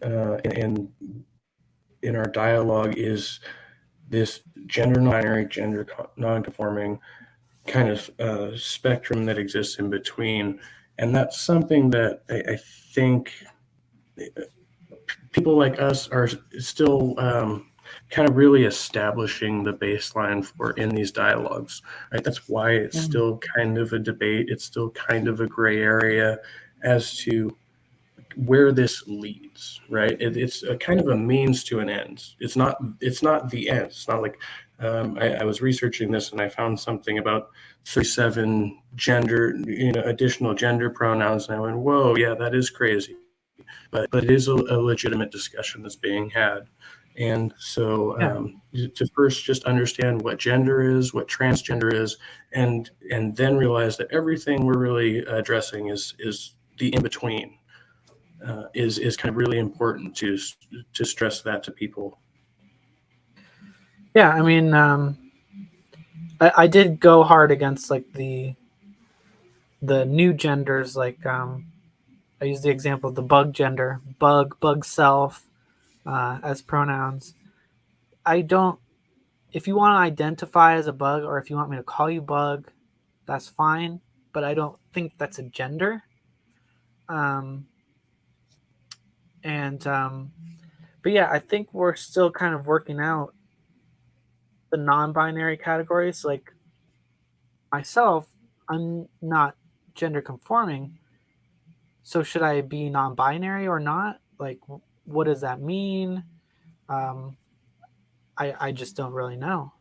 S1: in our dialogue is this gender non-binary, gender non-conforming kind of spectrum that exists in between, and that's something that I think people like us are still kind of really establishing the baseline for in these dialogues. Right? That's why it's
S2: Mhm.
S1: still kind of a debate. It's still kind of a gray area as to where this leads, right? It's a kind of a means to an end. It's not the end. It's not like I was researching this and I found something about 37 gender, additional gender pronouns, and I went, whoa, yeah, that is crazy. But it is a legitimate discussion that's being had. And so
S2: Yeah.
S1: to first just understand what gender is, what transgender is, and then realize that everything we're really addressing is the in between, is kind of really important to stress that to people.
S2: Yeah. I mean, I did go hard against like the new genders. Like I used the example of the bug gender, bug self as pronouns. I don't. If you want to identify as a bug, or if you want me to call you bug, that's fine. But I don't think that's a gender. Um, and but yeah, I think we're still kind of working out the non-binary categories. Like myself, I'm not gender conforming. So should I be non-binary or not? Like, what does that mean? Um, I just don't really know.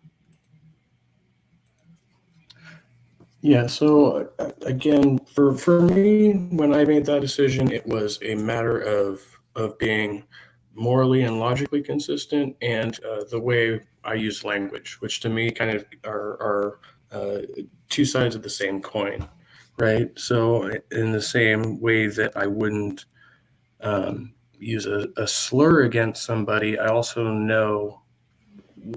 S1: Yeah. So again, for me, when I made that decision, it was a matter of being morally and logically consistent, and the way I use language, which to me kind of are two sides of the same coin, right? So in the same way that I wouldn't use a slur against somebody, I also know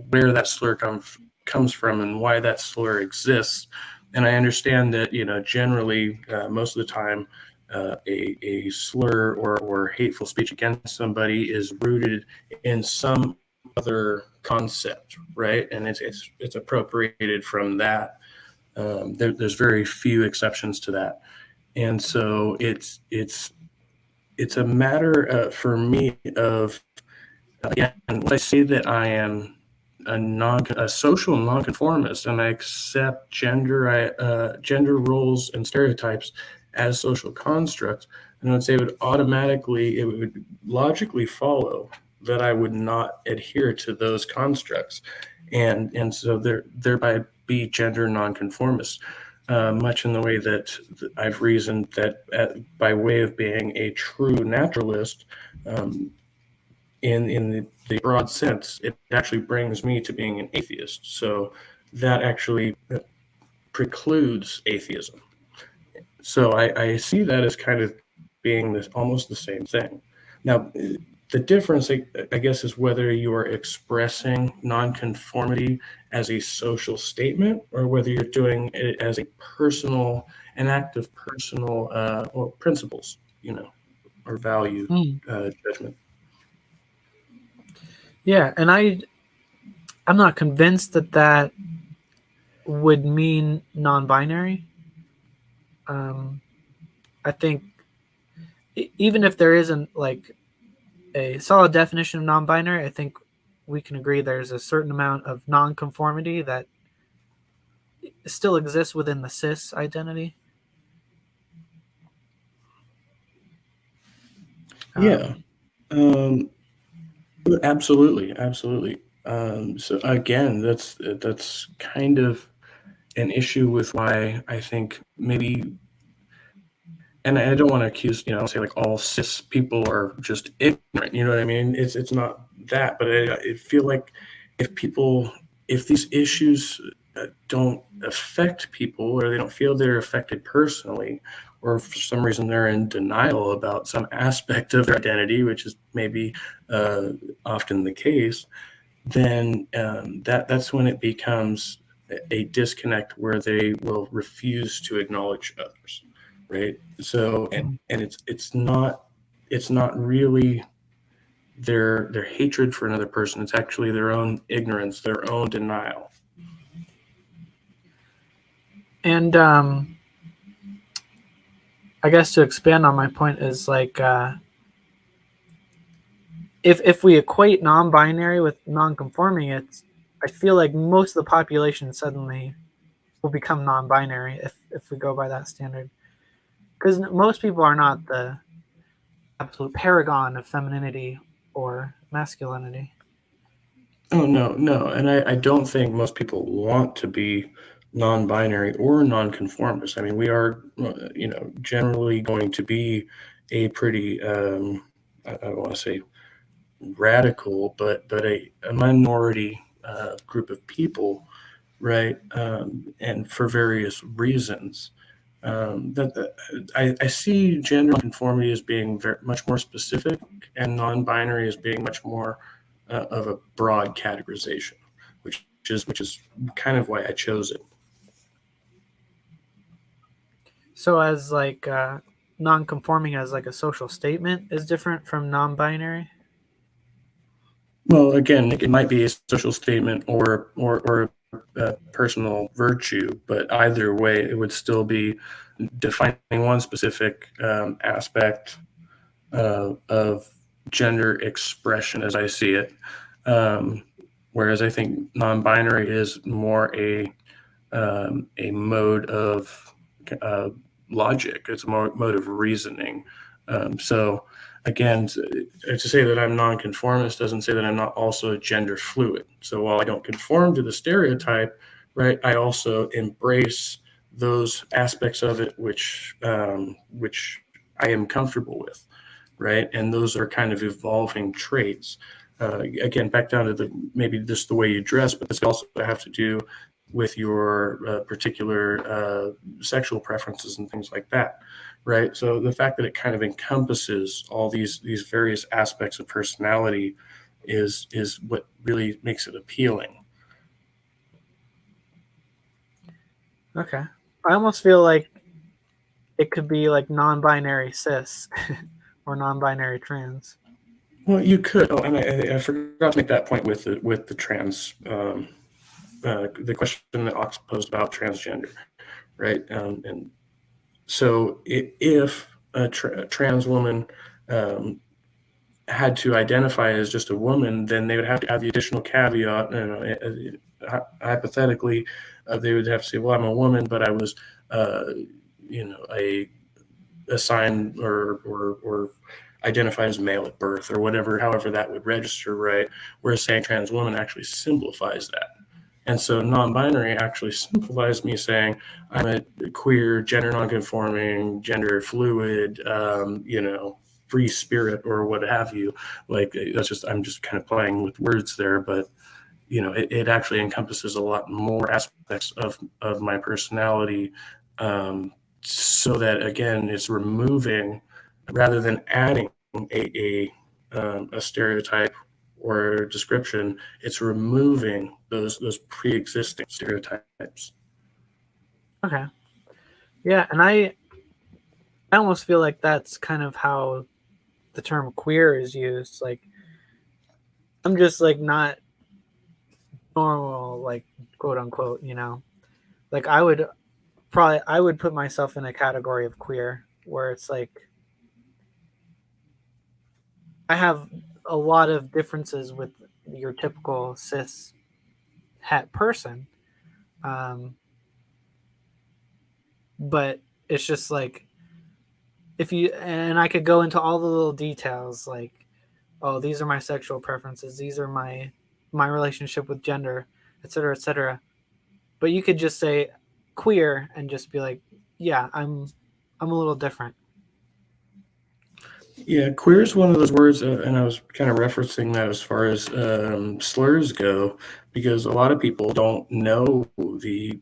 S1: where that slur comes from and why that slur exists. And I understand that, generally, most of the time, a slur or hateful speech against somebody is rooted in some other concept, right? And it's appropriated from that. There's very few exceptions to that, and so it's a matter for me of, again, when I say that I am a social nonconformist and I accept gender roles and stereotypes as social constructs, and I would say it would logically follow that I would not adhere to those constructs, and so thereby be gender nonconformist. Much in the way that I've reasoned that by way of being a true naturalist, in the broad sense, it actually brings me to being an atheist. So that actually precludes atheism. So I see that as kind of being almost the same thing. Now, the difference, I guess, is whether you are expressing nonconformity as a social statement or whether you're doing it as an act of personal or principles, or value judgment.
S2: Yeah, and I'm not convinced that would mean non-binary. I think even if there isn't like a solid definition of non-binary, I think we can agree there's a certain amount of non-conformity that still exists within the cis identity.
S1: Yeah. Absolutely. So again, that's kind of an issue with why I think maybe, and I don't want to accuse, say like all cis people are just ignorant. You know what I mean? It's not that, but I feel like if these issues don't affect people, or they don't feel they're affected personally, or for some reason they're in denial about some aspect of their identity, which is maybe often the case, then that's when it becomes a disconnect where they will refuse to acknowledge others, right? So and it's not really their hatred for another person. It's actually their own ignorance, their own denial.
S2: And I guess to expand on my point is like if we equate non-binary with non-conforming, I feel like most of the population suddenly will become non-binary if we go by that standard, because most people are not the absolute paragon of femininity or masculinity.
S1: Oh, no, and I don't think most people want to be non-binary or non-conformist. I mean, we are, generally going to be a pretty, I don't want to say radical, but a minority group of people, right? And for various reasons. I see gender conformity as being much more specific, and non-binary as being much more of a broad categorization, which is kind of why I chose it.
S2: So as like non-conforming as like a social statement is different from non-binary.
S1: Well, again, it might be a social statement or a personal virtue, but either way, it would still be defining one specific aspect of gender expression as I see it. Whereas I think non-binary is more a mode of logic. It's a mode of reasoning. So again, to say that I'm nonconformist doesn't say that I'm not also gender fluid. So while I don't conform to the stereotype, right, I also embrace those aspects of it which I am comfortable with, right? And those are kind of evolving traits. Again, back down to maybe just the way you dress, but this also have to do with your particular sexual preferences and things like that, right? So the fact that it kind of encompasses all these various aspects of personality is what really makes it appealing.
S2: Okay. I almost feel like it could be like non-binary cis or non-binary trans.
S1: Well, you could. Oh, and I forgot to make that point with the trans. The question that Ox posed about transgender, right? And so if a trans woman had to identify as just a woman, then they would have to add the additional caveat. Hypothetically, they would have to say, "Well, I'm a woman, but I was, a assigned or identified as male at birth, or whatever, however that would register, right?" Whereas saying trans woman actually simplifies that. And so non-binary actually simplifies me saying I'm a queer, gender nonconforming, gender fluid, free spirit or what have you. Like I'm just kind of playing with words there, but it actually encompasses a lot more aspects of my personality. So that again, it's removing rather than adding a stereotype or description, it's removing those pre-existing stereotypes.
S2: Okay. Yeah, and I almost feel like that's kind of how the term queer is used. Like I'm just like not normal, like quote unquote, Like I would put myself in a category of queer where it's like I have a lot of differences with your typical cis het person. Um, but it's just like if you and I could go into all the little details like, oh, these are my sexual preferences, these are my relationship with gender, etc., etc. But you could just say queer and just be like, yeah, I'm a little different.
S1: Yeah, queer is one of those words, and I was kind of referencing that as far as slurs go, because a lot of people don't know the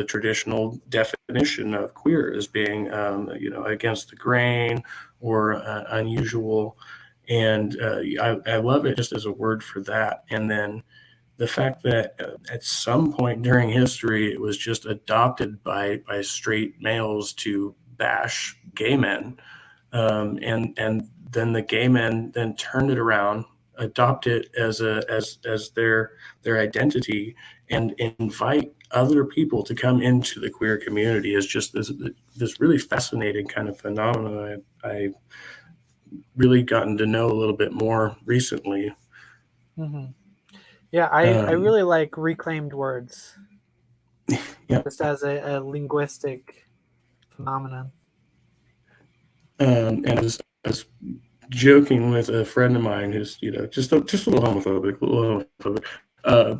S1: traditional definition of queer as being against the grain or unusual, and I love it just as a word for that. And then the fact that at some point during history it was just adopted by straight males to bash gay men, and then the gay men then turned it around, adopt it as their identity, and invite other people to come into the queer community is just this really fascinating kind of phenomenon. I really gotten to know a little bit more recently.
S2: Mm-hmm. Yeah, I
S1: Um,
S2: really like reclaimed words
S1: yeah,
S2: just as a linguistic phenomenon.
S1: and as joking with a friend of mine who's just a little homophobic, uh,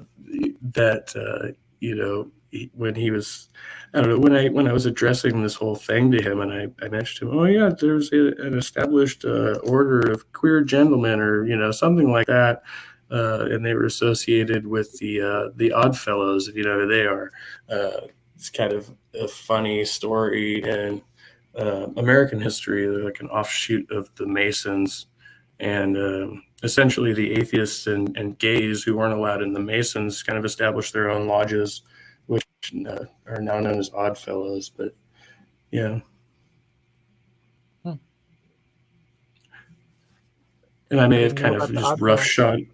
S1: that when he was, I don't know, when I was addressing this whole thing to him, and I mentioned to him, oh yeah, there's an established order of queer gentlemen, or something like that, and they were associated with the Odd Fellows, if you know who they are. It's kind of a funny story, and American history. They're like an offshoot of the Masons, and essentially the atheists and gays who weren't allowed in the Masons kind of established their own lodges, which are now known as Odd Fellows. But yeah,
S2: Hmm.
S1: and I
S2: I
S1: may have
S2: didn't know
S1: kind of
S2: about the
S1: just
S2: Oddfellows.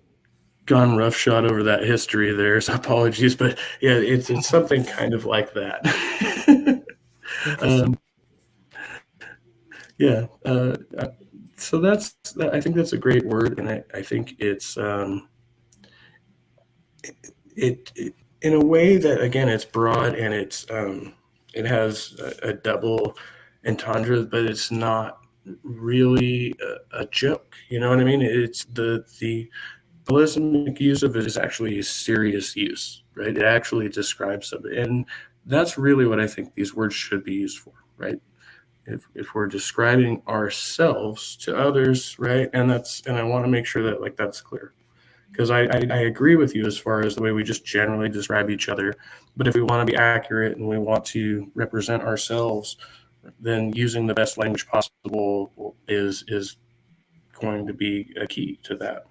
S1: gone roughshod over that history there. So apologies, but yeah, it's something kind of like that.
S2: Interesting.
S1: um, yeah. So I think that's a great word, and I think it's it in a way that again it's broad, and it has a double entendre, but it's not really a joke. You know what I mean? It's the ballistic use of it is actually a serious use, right? It actually describes something, and that's really what I think these words should be used for, right? If we're describing ourselves to others, right? And I want to make sure that like that's clear. because I agree with you as far as the way we just generally describe each other. But if we want to be accurate and we want to represent ourselves, then using the best language possible is going to be a key to that.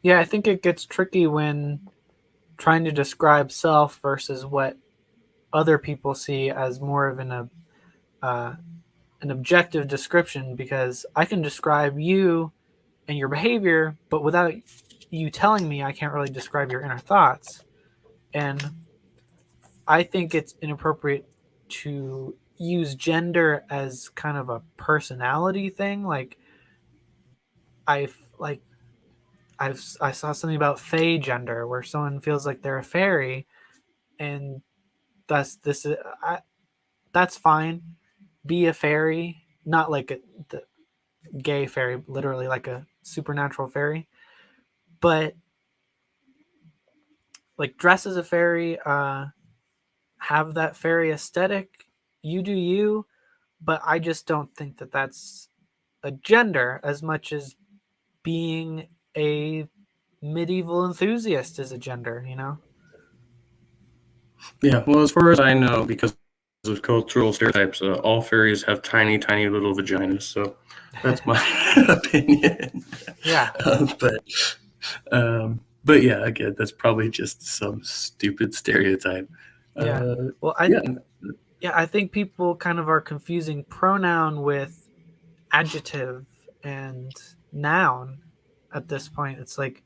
S2: Yeah, I think it gets tricky when trying to describe self versus what other people see as more of uh, an objective description, because I can describe you and your behavior, but without you telling me, I can't really describe your inner thoughts. And I think it's inappropriate to use gender as kind of a personality thing. Like like I saw something about fae gender where someone feels like they're a fairy, and that's this is that's fine. Be a fairy, not like the gay fairy, literally like a supernatural fairy, but like dress as a fairy, have that fairy aesthetic. You do you, but I just don't think that that's a gender as much as being a medieval enthusiast is a gender, you know?
S1: Yeah, well, as far as I know, because of cultural stereotypes, all fairies have tiny, tiny little vaginas. So that's my opinion.
S2: Yeah.
S1: But but yeah, again, that's probably just some stupid stereotype.
S2: Yeah.
S1: Uh,
S2: Well,
S1: yeah,
S2: I think people kind of are confusing pronoun with adjective and noun at this point. It's like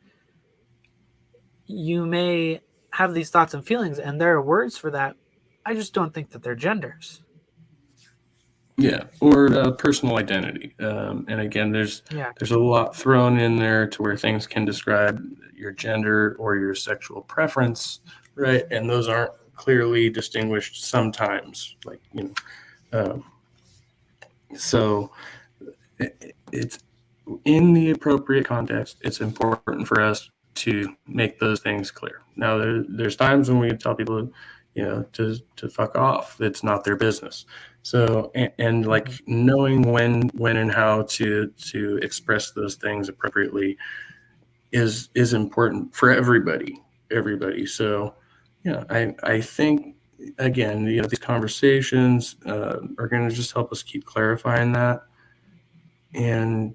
S2: you may have these thoughts and feelings, and there are words for that. I just don't think that they're genders.
S1: yeah, or personal identity. And again,
S2: Yeah.
S1: there's a lot thrown in there to where things can describe your gender or your sexual preference, right? And those aren't clearly distinguished sometimes, like Um, so it's in the appropriate context. It's important for us to make those things clear. Now, there's times when we tell people, to fuck off. It's not their business. So, and like knowing when and how to express those things appropriately is important for everybody. Everybody. So, yeah, I think again, these conversations are going to just help us keep clarifying that, and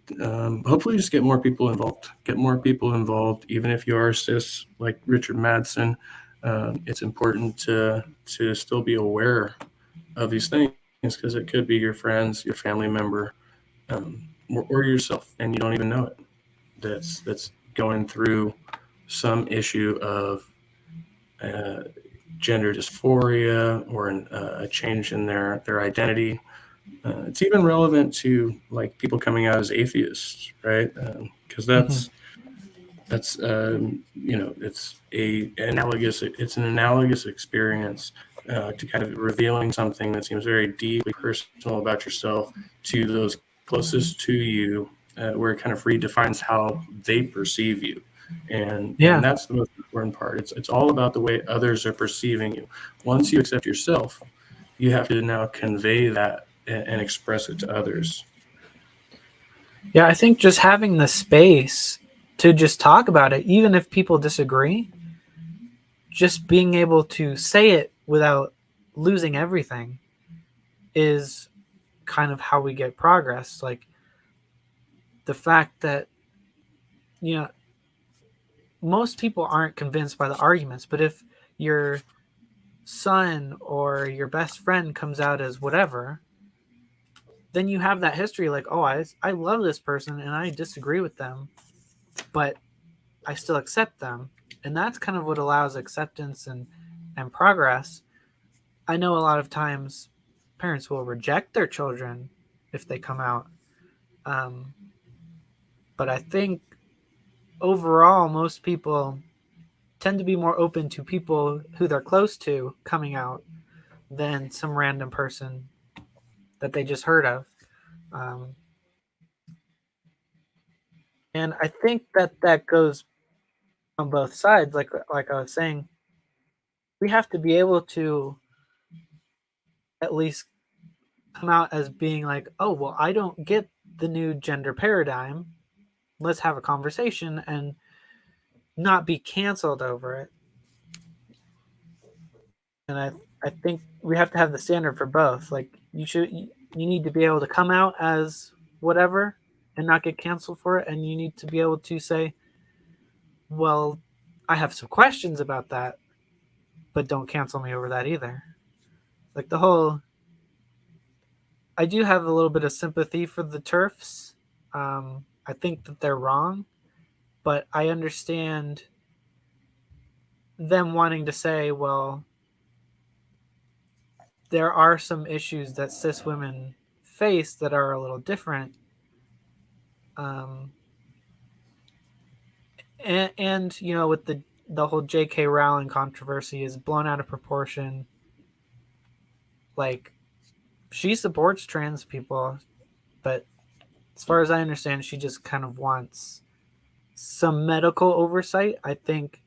S1: hopefully just get more people involved. Get more people involved, even if you are cis, like Richard Madsen. It's important to still be aware of these things because it could be your friends, your family member, or yourself, and you don't even know it. That's going through some issue of uh, gender dysphoria or a change in their identity. It's even relevant to like people coming out as atheists, right? Because that's it's an analogous experience to kind of revealing something that seems very deeply personal about yourself to those closest to you, where it kind of redefines how they perceive you, and
S2: Yeah.
S1: that's the most important part. It's all about the way others are perceiving you. Once you accept yourself, you have to now convey that and express it to others.
S2: Yeah, I think just having the space to just talk about it, even if people disagree, just being able to say it without losing everything is kind of how we get progress. Like the fact that, you know, most people aren't convinced by the arguments, but if your son or your best friend comes out as whatever, then you have that history like, oh, I love this person and I disagree with them, but I still accept them. And that's kind of what allows acceptance and progress. I know a lot of times parents will reject their children if they come out. Um, but I think overall, most people tend to be more open to people who they're close to coming out than some random person that they just heard of. Um, and I think that that goes on both sides. Like I was saying, we have to be able to at least come out as being like, oh, well, I don't get the new gender paradigm. Let's have a conversation and not be canceled over it. And I think we have to have the standard for both. Like you need to be able to come out as whatever and not get canceled for it, and you need to be able to say, well, I have some questions about that, but don't cancel me over that either. Like the whole, I do have a little bit of sympathy for the TERFs. I think that they're wrong, but I understand them wanting to say, well, there are some issues that cis women face that are a little different. Um, and you know, with the whole J.K. Rowling controversy is blown out of proportion. Like, she supports trans people, but as far as I understand, she just kind of wants some medical oversight. I think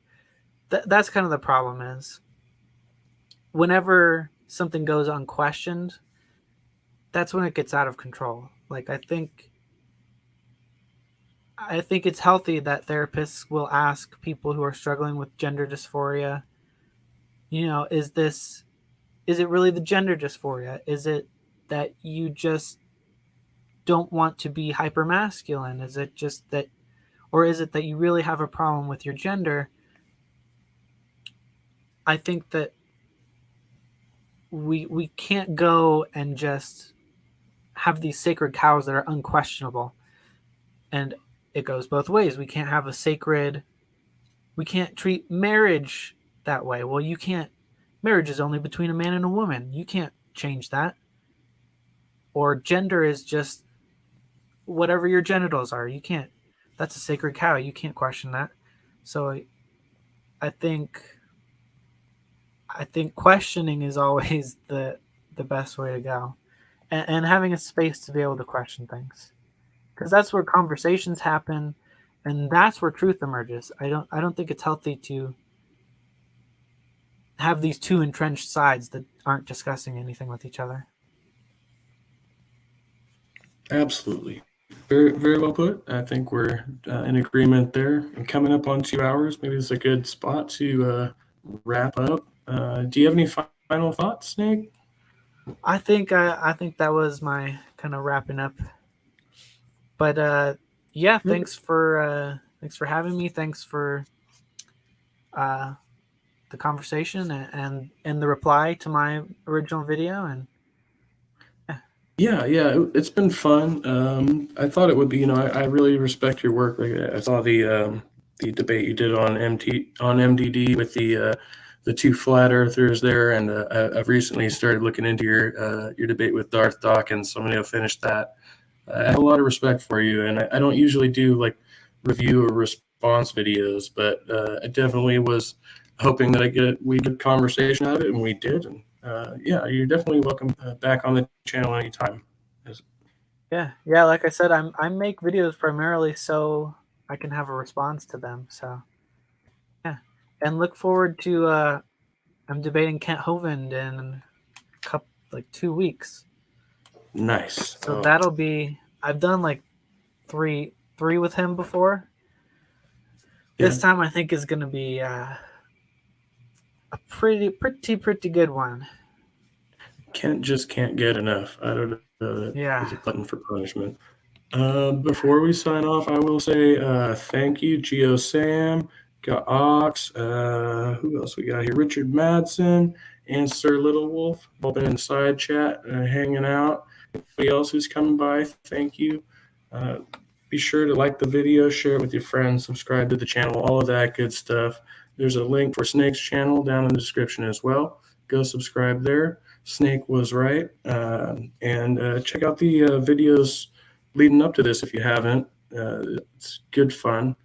S2: that's kind of the problem is whenever something goes unquestioned, that's when it gets out of control. Like I think it's healthy that therapists will ask people who are struggling with gender dysphoria, you know, is it really the gender dysphoria? Is it that you just don't want to be hypermasculine? Is it just that, or is it that you really have a problem with your gender? I think that we can't go and just have these sacred cows that are unquestionable. And it goes both ways. We can't have we can't treat marriage that way. Well, you can't, marriage is only between a man and a woman. You can't change that. Or gender is just whatever your genitals are. You can't, that's a sacred cow. You can't question that. So I think questioning is always the best way to go, and having a space to be able to question things, because that's where conversations happen, and that's where truth emerges. I don't think it's healthy to have these two entrenched sides that aren't discussing anything with each other.
S1: Absolutely. Very, very well put. I think we're in agreement there. And coming up on 2 hours, maybe it's a good spot to wrap up. Do you have any final thoughts, Snake?
S2: I think that was my kind of wrapping up. But yeah, thanks for having me. Thanks for uh, the conversation and the reply to my original video. And
S1: Yeah, it's been fun. I thought it would be. I really respect your work. Like, I saw the debate you did on MDD with the two flat earthers there, and I've recently started looking into your debate with Darth Dawkins. So I'm going to finish that. I have a lot of respect for you, and I don't usually do like review or response videos, but I definitely was hoping that we get conversation out of it, and we did. And yeah, you're definitely welcome back on the channel anytime.
S2: yeah, like I said, I make videos primarily so I can have a response to them. So yeah, and look forward to I'm debating Kent Hovind in like 2 weeks.
S1: Nice.
S2: So that'll be, I've done like three with him before.
S1: Yeah.
S2: This time I think is gonna be a pretty good one.
S1: Kent just can't get enough. I don't know that
S2: Yeah.
S1: he's a glutton for punishment. Before we sign off, I will say thank you, Geo Sam, got Ox, who else we got here? Richard Madsen and Sir Little Wolf, all been in side chat, hanging out. Anybody else who's coming by, thank you. Be sure to like the video, share it with your friends, subscribe to the channel, all of that good stuff. There's a link for Snake's channel down in the description as well. Go subscribe there. Snake was right. And check out the videos leading up to this if you haven't. It's good fun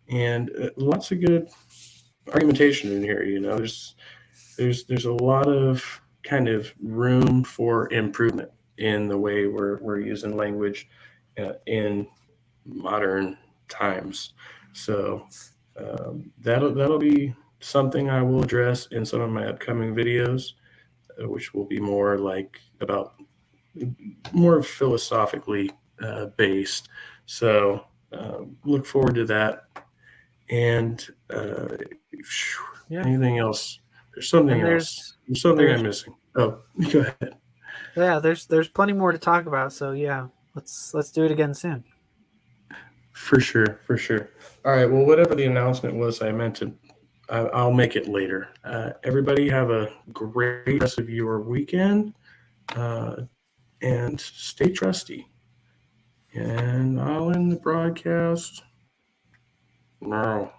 S1: and lots of good argumentation in here. There's a lot of kind of room for improvement in the way we're using language in modern times. So that'll be something I will address in some of my upcoming videos, which will be more like about more philosophically based. So look forward to that. And
S2: Yeah.
S1: anything else? There's something
S2: And
S1: else. There's something I'm
S2: there's
S1: missing. Oh, go ahead.
S2: yeah, there's plenty more to talk about. So yeah, let's do it again soon.
S1: For sure, for sure. All right. Well, whatever the announcement was, I meant to. I'll make it later. Everybody have a great rest of your weekend, and stay trusty. And I'll end the broadcast now.